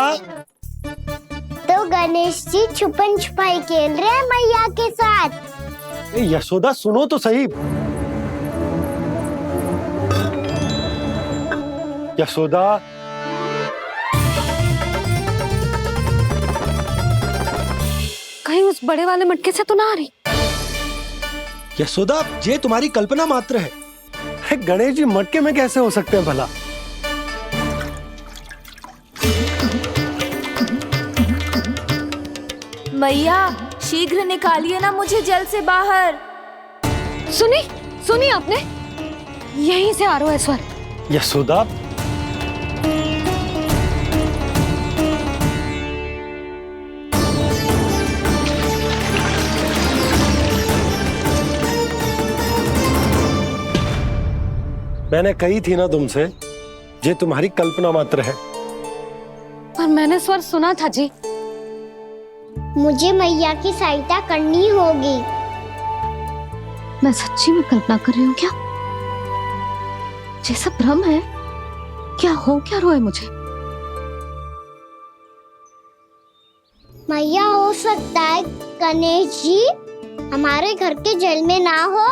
तो गणेश जी छुपन छुपाई खेल रहे हैं मैया के साथ। यशोदा, सुनो तो सही। यशोदा, कहीं उस बड़े वाले मटके से तो ना आ रही? यशोदा, ये तुम्हारी कल्पना मात्र है। गणेश जी मटके में कैसे हो सकते हैं भला? मैया, शीघ्र निकालिए ना मुझे जल से बाहर। सुनी आपने? यहीं से आ रहा है स्वर। यशोदा, मैंने कही थी ना तुमसे, ये तुम्हारी कल्पना मात्र है। पर मैंने स्वर सुना था जी। मुझे मैया की सहायता करनी होगी। मैं सच्ची में कल्पना कर रही हूँ क्या? जैसा भ्रम है क्या? हो क्या रहा है मुझे? मैया, हो सकता है गणेश जी हमारे घर के जल में ना हो,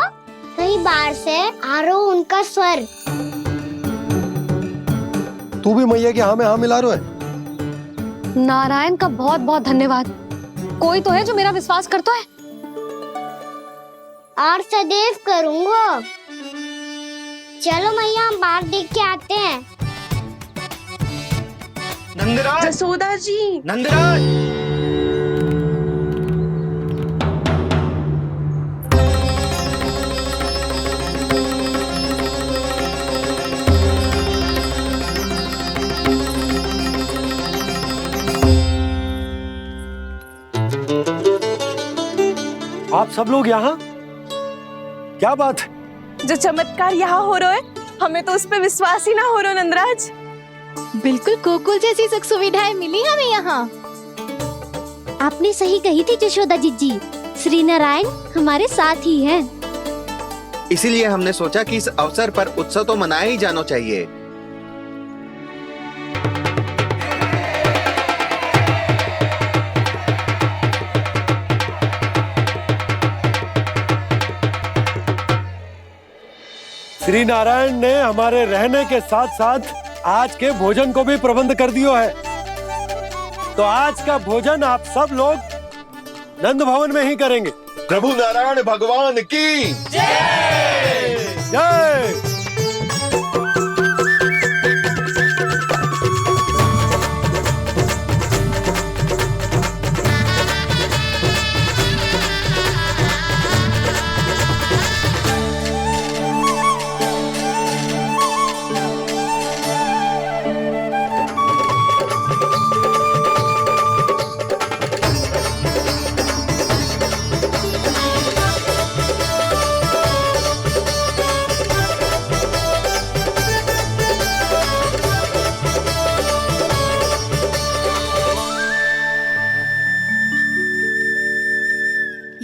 कहीं बाहर से आ रहा हो उनका स्वर। तू भी मैया के हाँ में हाँ मिला रहा है। नारायण का बहुत बहुत धन्यवाद। कोई तो है जो मेरा विश्वास करता है। और सदैव करूंगा। चलो मैया, हम बाहर देख के आते हैं। नंदराज, जसोदा जी, नंदराज! आप सब लोग यहाँ? क्या बात है? जो चमत्कार यहाँ हो रहा है, हमें तो उस पर विश्वास ही ना हो रहा नंदराज। बिल्कुल गोकुल जैसी सुख सुविधाएं मिली हमें यहाँ। आपने सही कही थी यशोदा जीजी, श्री नारायण हमारे साथ ही हैं। इसीलिए हमने सोचा कि इस अवसर पर उत्सव तो मनाया ही जाना चाहिए। श्री नारायण ने हमारे रहने के साथ साथ आज के भोजन को भी प्रबंध कर दिया है। तो आज का भोजन आप सब लोग नंद भवन में ही करेंगे। प्रभु नारायण भगवान की जय जय।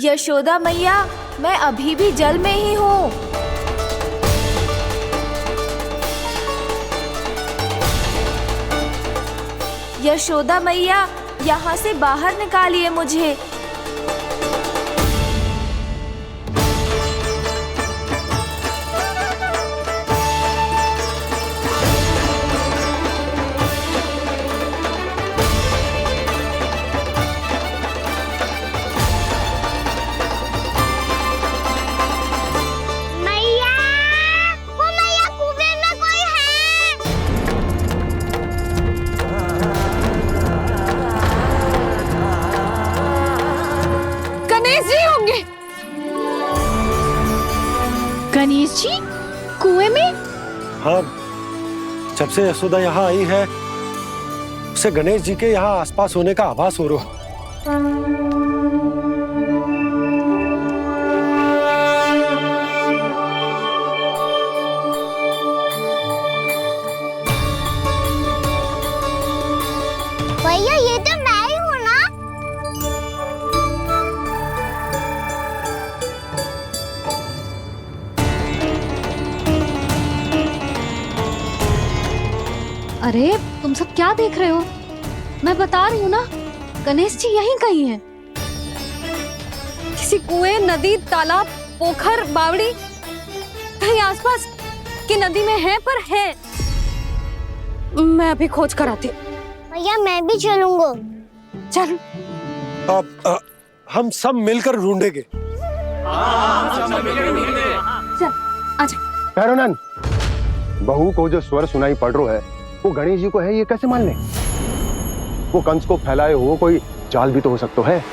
यशोदा मैया, मैं अभी भी जल में ही हूँ। यशोदा मैया, यहाँ से बाहर निकालिए मुझे। मैया, वो मैया कुएं में कोई है। गणेश जी होंगे। गणेश जी कुएं में? हाँ, जब से यशोदा यहाँ आई है उसे गणेश जी के यहाँ आसपास होने का आभास हो रहा है। भैया ये तो मैं ही हूँ ना। अरे तुम सब क्या देख रहे हो? मैं बता रही हूँ ना, गणेश जी यहीं कहीं हैं। किसी कुएं, नदी, तालाब, पोखर, बावड़ी कहीं आसपास की नदी में है, पर है। मैं अभी खोज कर आती हूँ। भैया मैं भी चलूंगा। चल। अब हम सब मिलकर ढूंढेंगे। चल आजा। भैरवनान, बहू को जो स्वर सुनाई पड़ रहा है वो गणेश जी को है, ये कैसे मान ले? वो कंस को फैलाए हुए कोई जाल भी तो हो सकता है।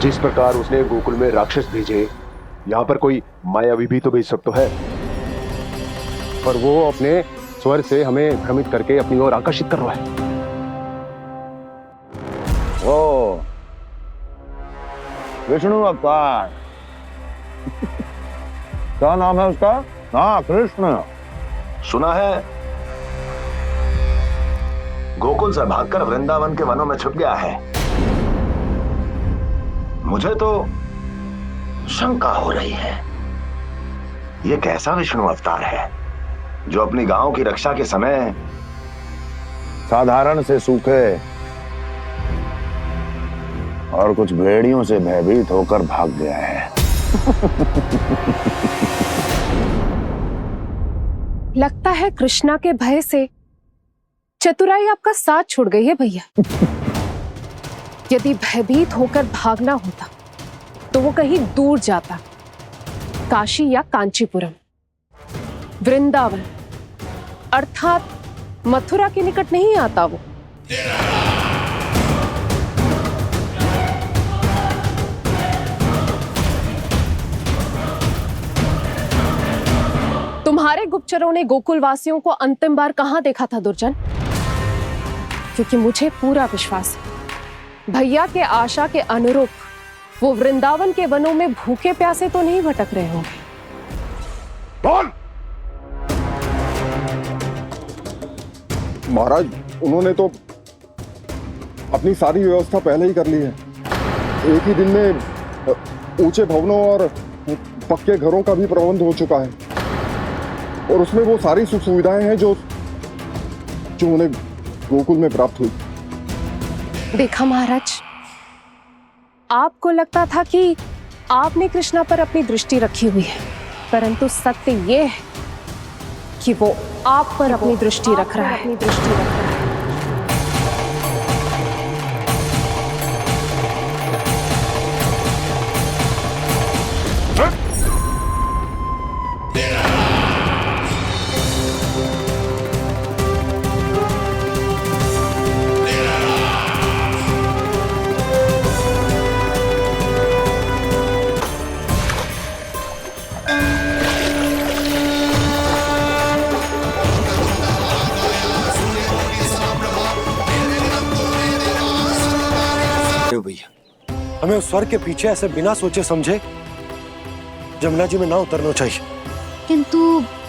जिस प्रकार उसने गोकुल में राक्षस भेजे, यहाँ पर कोई मायावी भी तो भेज सकता है। पर वो अपने स्वर से हमें भ्रमित करके अपनी ओर आकर्षित कर रहा है। ओ विष्णु अवतार। क्या नाम है उसका? हाँ, कृष्ण। सुना है गोकुल से भागकर वृंदावन के वनों में छुप गया है। मुझे तो शंका हो रही है, ये कैसा विष्णु अवतार है जो अपनी गांव की रक्षा के समय साधारण से सूखे और कुछ भेड़ियों से भयभीत होकर भाग गया है। लगता है कृष्णा के भय से चतुराई आपका साथ छोड़ गई है भैया। यदि भयभीत होकर भागना होता तो वो कहीं दूर जाता, काशी या कांचीपुरम, वृंदावन अर्थात मथुरा के निकट नहीं आता वो। तुम्हारे गुप्तचरों ने गोकुल वासियों को अंतिम बार कहां देखा था दुर्जन? क्योंकि मुझे पूरा विश्वास है भैया के आशा के अनुरूप वो वृंदावन के वनों में भूखे प्यासे तो नहीं भटक रहे होंगे। कौन? महाराज, उन्होंने तो अपनी सारी व्यवस्था पहले ही कर ली है। एक ही दिन में ऊंचे भवनों और पक्के घरों का भी प्रबंध हो चुका है, और उसमें वो सारी सुख सुविधाएं हैं जो उन्हें गोकुल में प्राप्त हुई। देखा महाराज, आपको लगता था कि आपने कृष्णा पर अपनी दृष्टि रखी हुई है, परंतु सत्य ये है कि वो आप पर अपनी दृष्टि रख रहा है। भैया, हमें उस स्वर के पीछे ऐसे बिना सोचे समझे जमुना जी में ना उतरना चाहिए। किंतु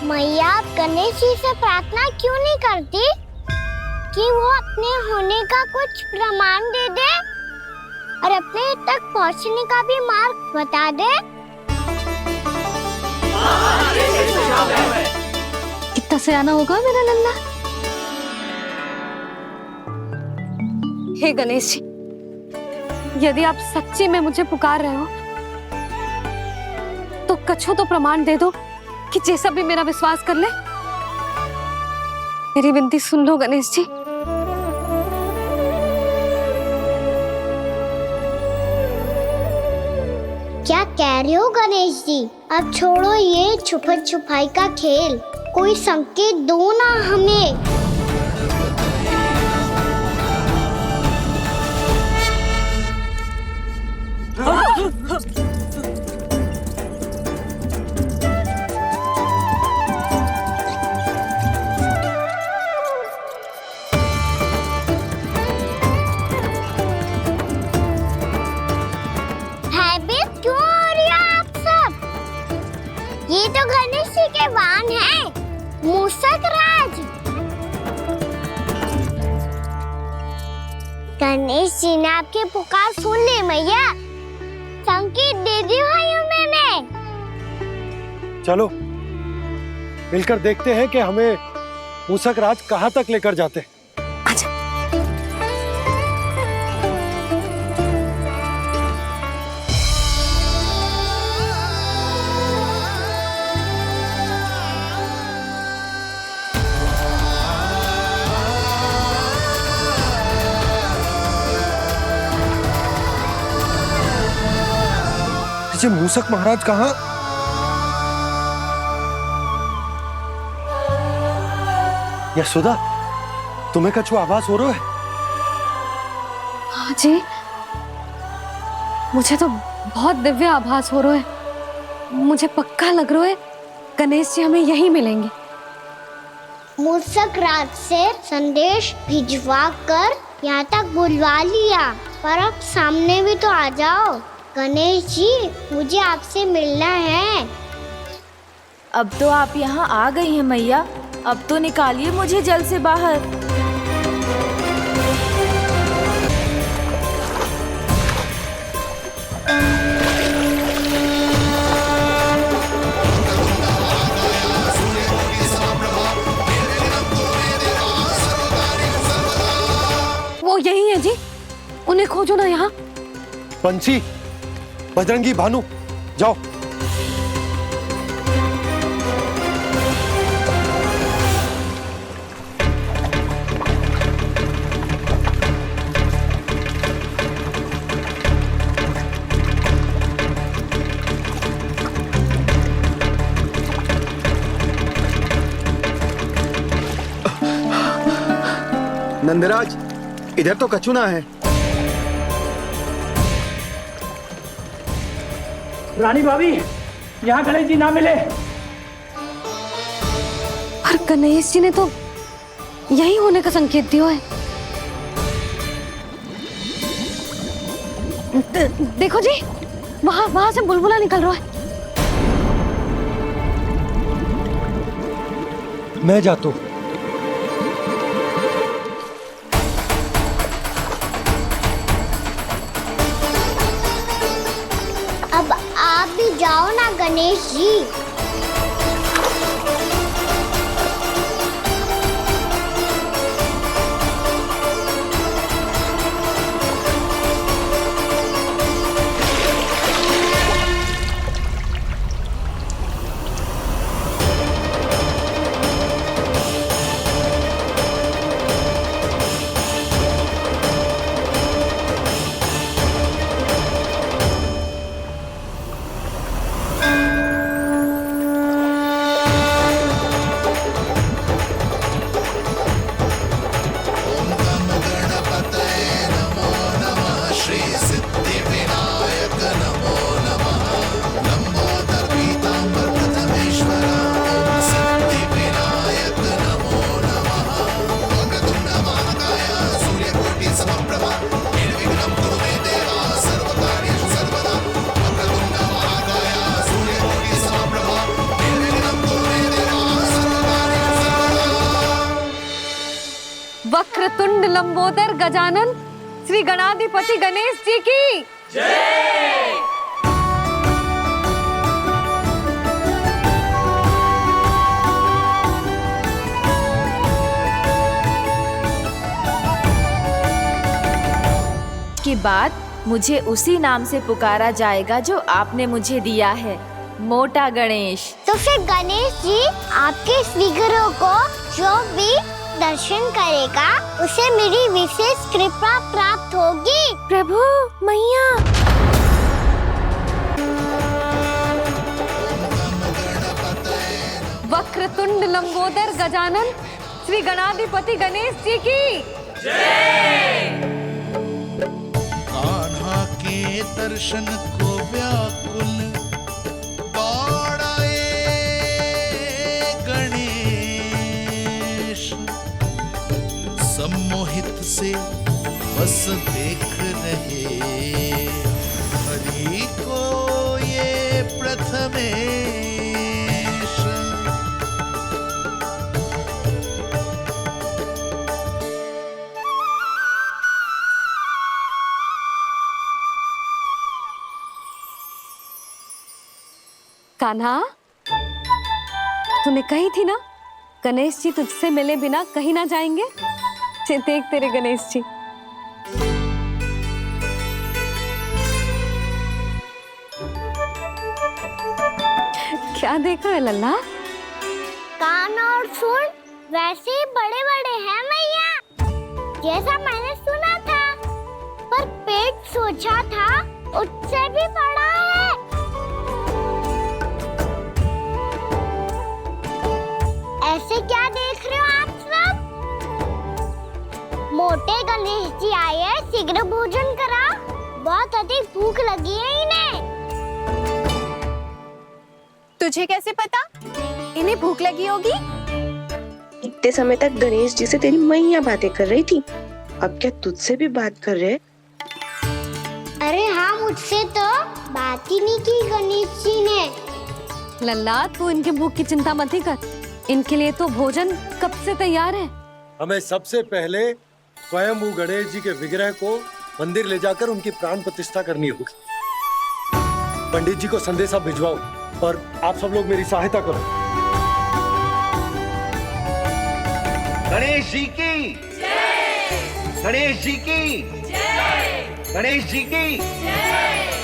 मैया, आप गणेश जी से प्रार्थना क्यों नहीं करती कि वो अपने होने का कुछ प्रमाण दे दे? और अपने तक पहुंचने का भी मार्ग बता दे। कितना सयाना होगा मेरा लल्ला। हे गणेश जी, यदि आप सच्ची में मुझे पुकार रहे हो तो कछो तो प्रमाण दे दो कि जैसा भी मेरा विश्वास कर ले। मेरी विनती सुन लो गणेश जी। क्या कह रहे हो गणेश जी? अब छोड़ो ये छुपन छुपाई का खेल, कोई संकेत दो ना हमें। भयभीत क्यों हो रही हो आप सब? ये तो गणेश जी के वाहन हैं, मूषक राज। गणेश जी ने आपकी पुकार सुन ली मैया, संकेत दे दी भाइयों मैंने। चलो मिलकर देखते हैं कि हमें मूषक राज कहाँ तक लेकर जाते हैं। जी मूषक महाराज कहाँ? यशोदा, तुम्हें कछु आभास हो रहा है? हाँ जी, मुझे तो बहुत दिव्य आभास हो रहा है। मुझे पक्का लग रहा है गणेश जी हमें यहीं मिलेंगे। मूषक राज से संदेश भिजवा कर यहाँ तक बुलवा लिया, पर अब सामने भी तो आ जाओ। गणेश जी, मुझे आपसे मिलना है। अब तो आप यहाँ आ गई हैं मैया, अब तो निकालिए मुझे जल से बाहर। वो यही है जी, उन्हें खोजो ना यहाँ। पंछी, बजरंगी, भानु, जाओ। नंदराज, इधर तो कछुना है। रानी भाभी, यहाँ गणेश जी ना मिले। और गणेश जी ने तो यही होने का संकेत दिया है। देखो जी, वहां से बुलबुला निकल रहा है। मैं जाता हूँ। अब आप भी जाओ ना गणेश जी। वक्रतुंड लंबोदर गजानन श्री गणाधिपति गणेश जी की जय। के बाद मुझे उसी नाम से पुकारा जाएगा जो आपने मुझे दिया है, मोटा गणेश। तो फिर गणेश जी आपके इस विग्रह को जो भी दर्शन करेगा उसे मेरी विशेष कृपा प्राप्त होगी। प्रभु, मैया। वक्रतुंड लंबोदर गजानन श्री गणाधिपति गणेश जी की जय। कान्हा के दर्शन को व्याकुल दौड़ाए गणेश, सम्मोहित से बस देख रहे हरि को ये प्रथमेश। कान्हा, तूने कही थी ना गणेश जी तुझसे मिले बिना कहीं ना जाएंगे। देख तेरे गणेश जी। क्या देख रहा है लल्ला? कान और सुन वैसे ही बड़े बड़े हैं मैया, जैसा मैंने सुना था, पर पेट सोचा था उससे भी बड़ा है। ऐसे क्या देख रहे हो आप सब? मोटे गणेश जी आए हैं, शीघ्र भोजन करा, बहुत अधिक भूख लगी है इन्हें। तुझे कैसे पता इन्हें भूख लगी होगी? इतने समय तक गणेश जी से तेरी मैया बातें कर रही थी, अब क्या तुझसे भी बात कर रहे? अरे हाँ, मुझसे तो बात ही नहीं की गणेश जी ने। लल्ला, तू इनके भूख की चिंता मत ही कर, इनके लिए तो भोजन कब से तैयार है। हमें सबसे पहले स्वयं गणेश जी के विग्रह को मंदिर ले जाकर उनकी प्राण प्रतिष्ठा करनी होगी। पंडित जी को संदेशा भिजवाओ और आप सब लोग मेरी सहायता करो। गणेश जी की जय। गणेश जी की जय। गणेश जी की जय।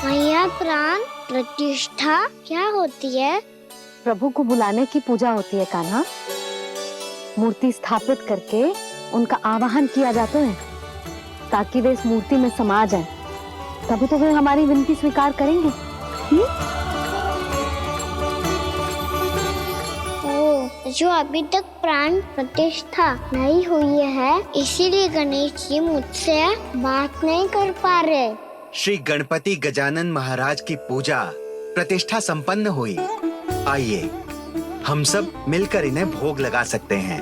मैया, प्राण प्रतिष्ठा क्या होती है? प्रभु को बुलाने की पूजा होती है कान्हा। मूर्ति स्थापित करके उनका आवाहन किया जाता है ताकि वे इस मूर्ति में समा जाएं। तभी तो वे हमारी विनती स्वीकार करेंगे। ओ, जो अभी तक प्राण प्रतिष्ठा नहीं हुई है, इसीलिए गणेश जी मुझसे बात नहीं कर पा रहे। श्री गणपति गजानन महाराज की पूजा प्रतिष्ठा संपन्न हुई। आइए हम सब मिलकर इन्हें भोग लगा सकते हैं।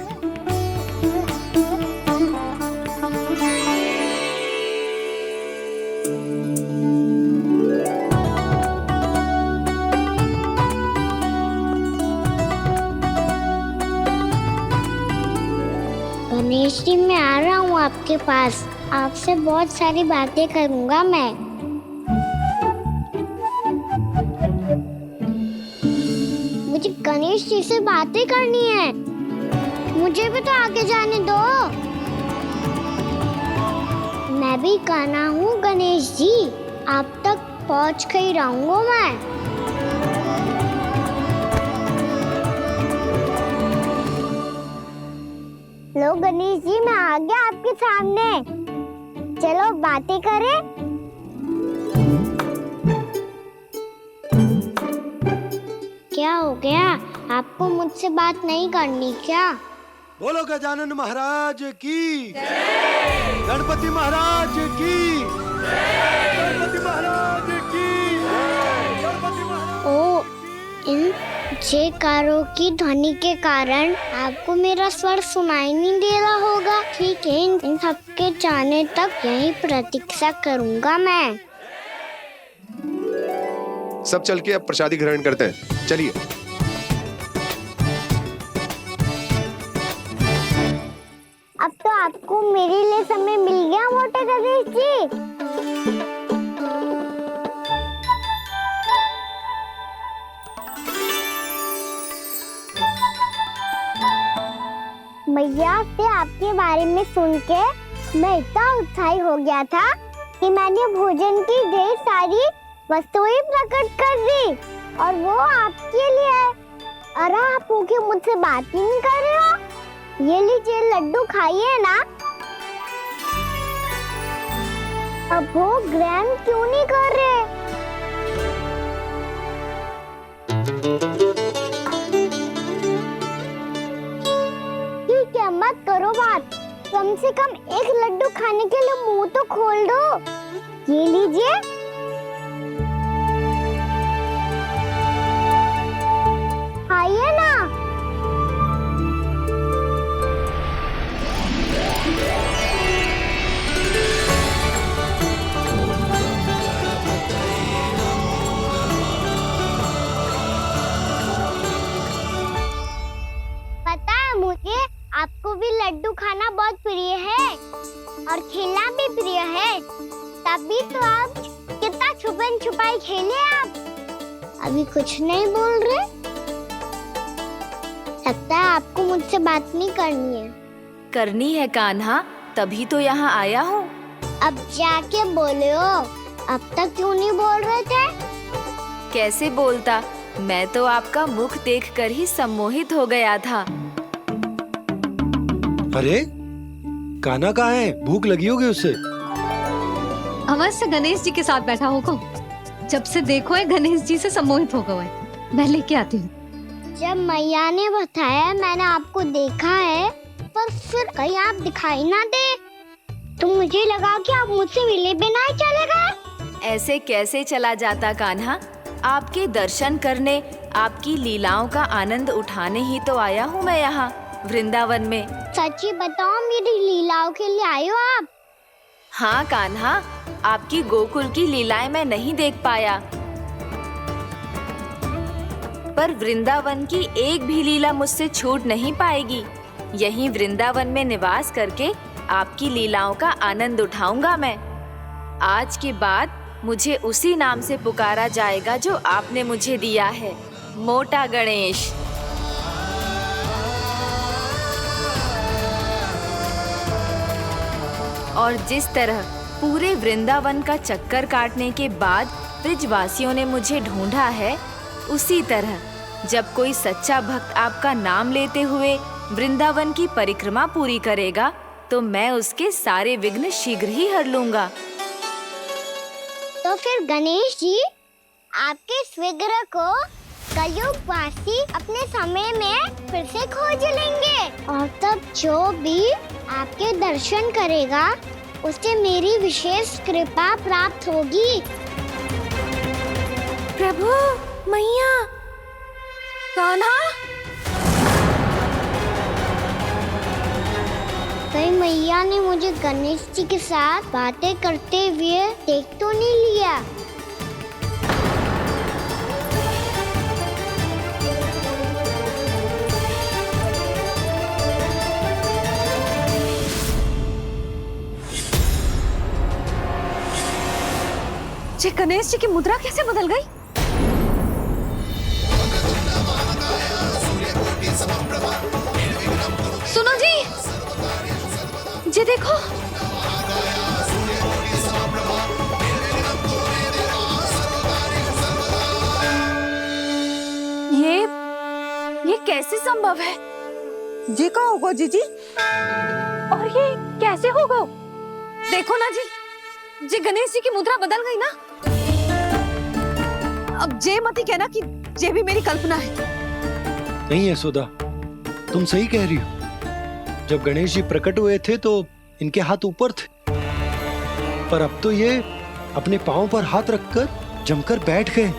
गणेश जी, मैं आ रहा हूँ आपके पास, आपसे बहुत सारी बातें करूँगा मैं। मुझे गणेश जी से बातें करनी है, मुझे भी तो आगे जाने दो। मैं भी कान्हा हूँ गणेश जी, आप तक पहुँच कर ही रहूँगा मैं। लो गणेश जी, मैं आ गया आपके सामने, चलो बातें करें। क्या हो गया, आपको मुझसे बात नहीं करनी क्या? बोलो गजानन महाराज की जय। गणपति महाराज की जय। गणपति महाराज की जय। गणपति महाराज। ओ, इन जयकारों की ध्वनि के कारण आपको मेरा स्वर सुनाई नहीं दे रहा होगा। ठीक है, इन सबके जाने तक यही प्रतीक्षा करूंगा मैं। सब चल के अब प्रसादी ग्रहण करते हैं, चलिए। अब तो आपको मेरे लिए समय मिल गया मोटे गणेश जी। मैया से आपके बारे में सुन के मैं इतना उत्साही हो गया था कि मैंने भोजन की ढेर सारी वस्तुएं प्रकट कर दी, और वो आपके लिए। अरे आप भूखे मुझसे बात ही नहीं कर रहे हो। ये लीजिए लड्डू खाइए ना। अब भोग ग्रहण क्यों नहीं कर रहे? ठीक है, मत करो बात। कम से कम एक लड्डू खाने के लिए मुंह तो खोल दो। ये लीजिए। खाइए ना। पता है मुझे, आपको भी लड्डू खाना बहुत प्रिय है और खेलना भी प्रिय है। तभी तो आप कितना छुपन छुपाई खेले। आप अभी कुछ नहीं बोल रहे। लगता है आपको मुझसे बात नहीं करनी है। करनी है कान्हा, तभी तो यहाँ आया हूँ। अब जाके बोलो। अब तक क्यों नहीं बोल रहे थे? कैसे बोलता, मैं तो आपका मुख देखकर ही सम्मोहित हो गया था। अरे कान्हा कहाँ है? भूख लगी होगी उसे। अवश्य गणेश जी के साथ बैठा होगा। जब से देखो है गणेश जी से सम्मोहित हो गया है। मैं लेके आती हूँ। जब मैया ने बताया मैंने आपको देखा है, पर फिर कहीं आप दिखाई ना दे, तो मुझे लगा कि आप मुझसे मिले बिना ही चले गए। ऐसे कैसे चला जाता कान्हा? आपके दर्शन करने, आपकी लीलाओं का आनंद उठाने ही तो आया हूँ मैं यहाँ वृंदावन में। सच्ची बताओ, मेरी लीलाओं के लिए आए हो आप? हाँ कान्हा, आपकी गोकुल की लीलाएं मैं नहीं देख पाया, पर वृंदावन की एक भी लीला मुझसे छूट नहीं पाएगी। यहीं वृंदावन में निवास करके आपकी लीलाओं का आनंद उठाऊंगा मैं। आज के बाद मुझे उसी नाम से पुकारा जाएगा जो आपने मुझे दिया है, मोटा गणेश। और जिस तरह पूरे वृंदावन का चक्कर काटने के बाद ब्रिजवासियों ने मुझे ढूंढा है, उसी तरह जब कोई सच्चा भक्त आपका नाम लेते हुए वृंदावन की परिक्रमा पूरी करेगा, तो मैं उसके सारे विघ्न शीघ्र ही हर लूंगा। तो फिर गणेश जी, आपके इस विग्रह को कलयुगवासी अपने समय में फिर से खोज लेंगे, और तब जो भी आपके दर्शन करेगा उसे मेरी विशेष कृपा प्राप्त होगी। प्रभु, मैया, कान्हा, कहीं मैया ने मुझे गणेश जी के साथ बातें करते हुए देख तो नहीं लिया? ये गणेश जी की मुद्रा कैसे बदल गई? सुनो जी, ये देखो। ये कैसे संभव है? जी का होगा जीजी? और ये कैसे होगा? देखो ना जी, जी गणेश जी की मुद्रा बदल गई ना। अब जे मती कहना कि ये भी मेरी कल्पना है। नहीं यशोदा, तुम सही कह रही हो। जब गणेश जी प्रकट हुए थे तो इनके हाथ ऊपर थे, पर अब तो ये अपने पांव पर हाथ रखकर जमकर बैठ गए।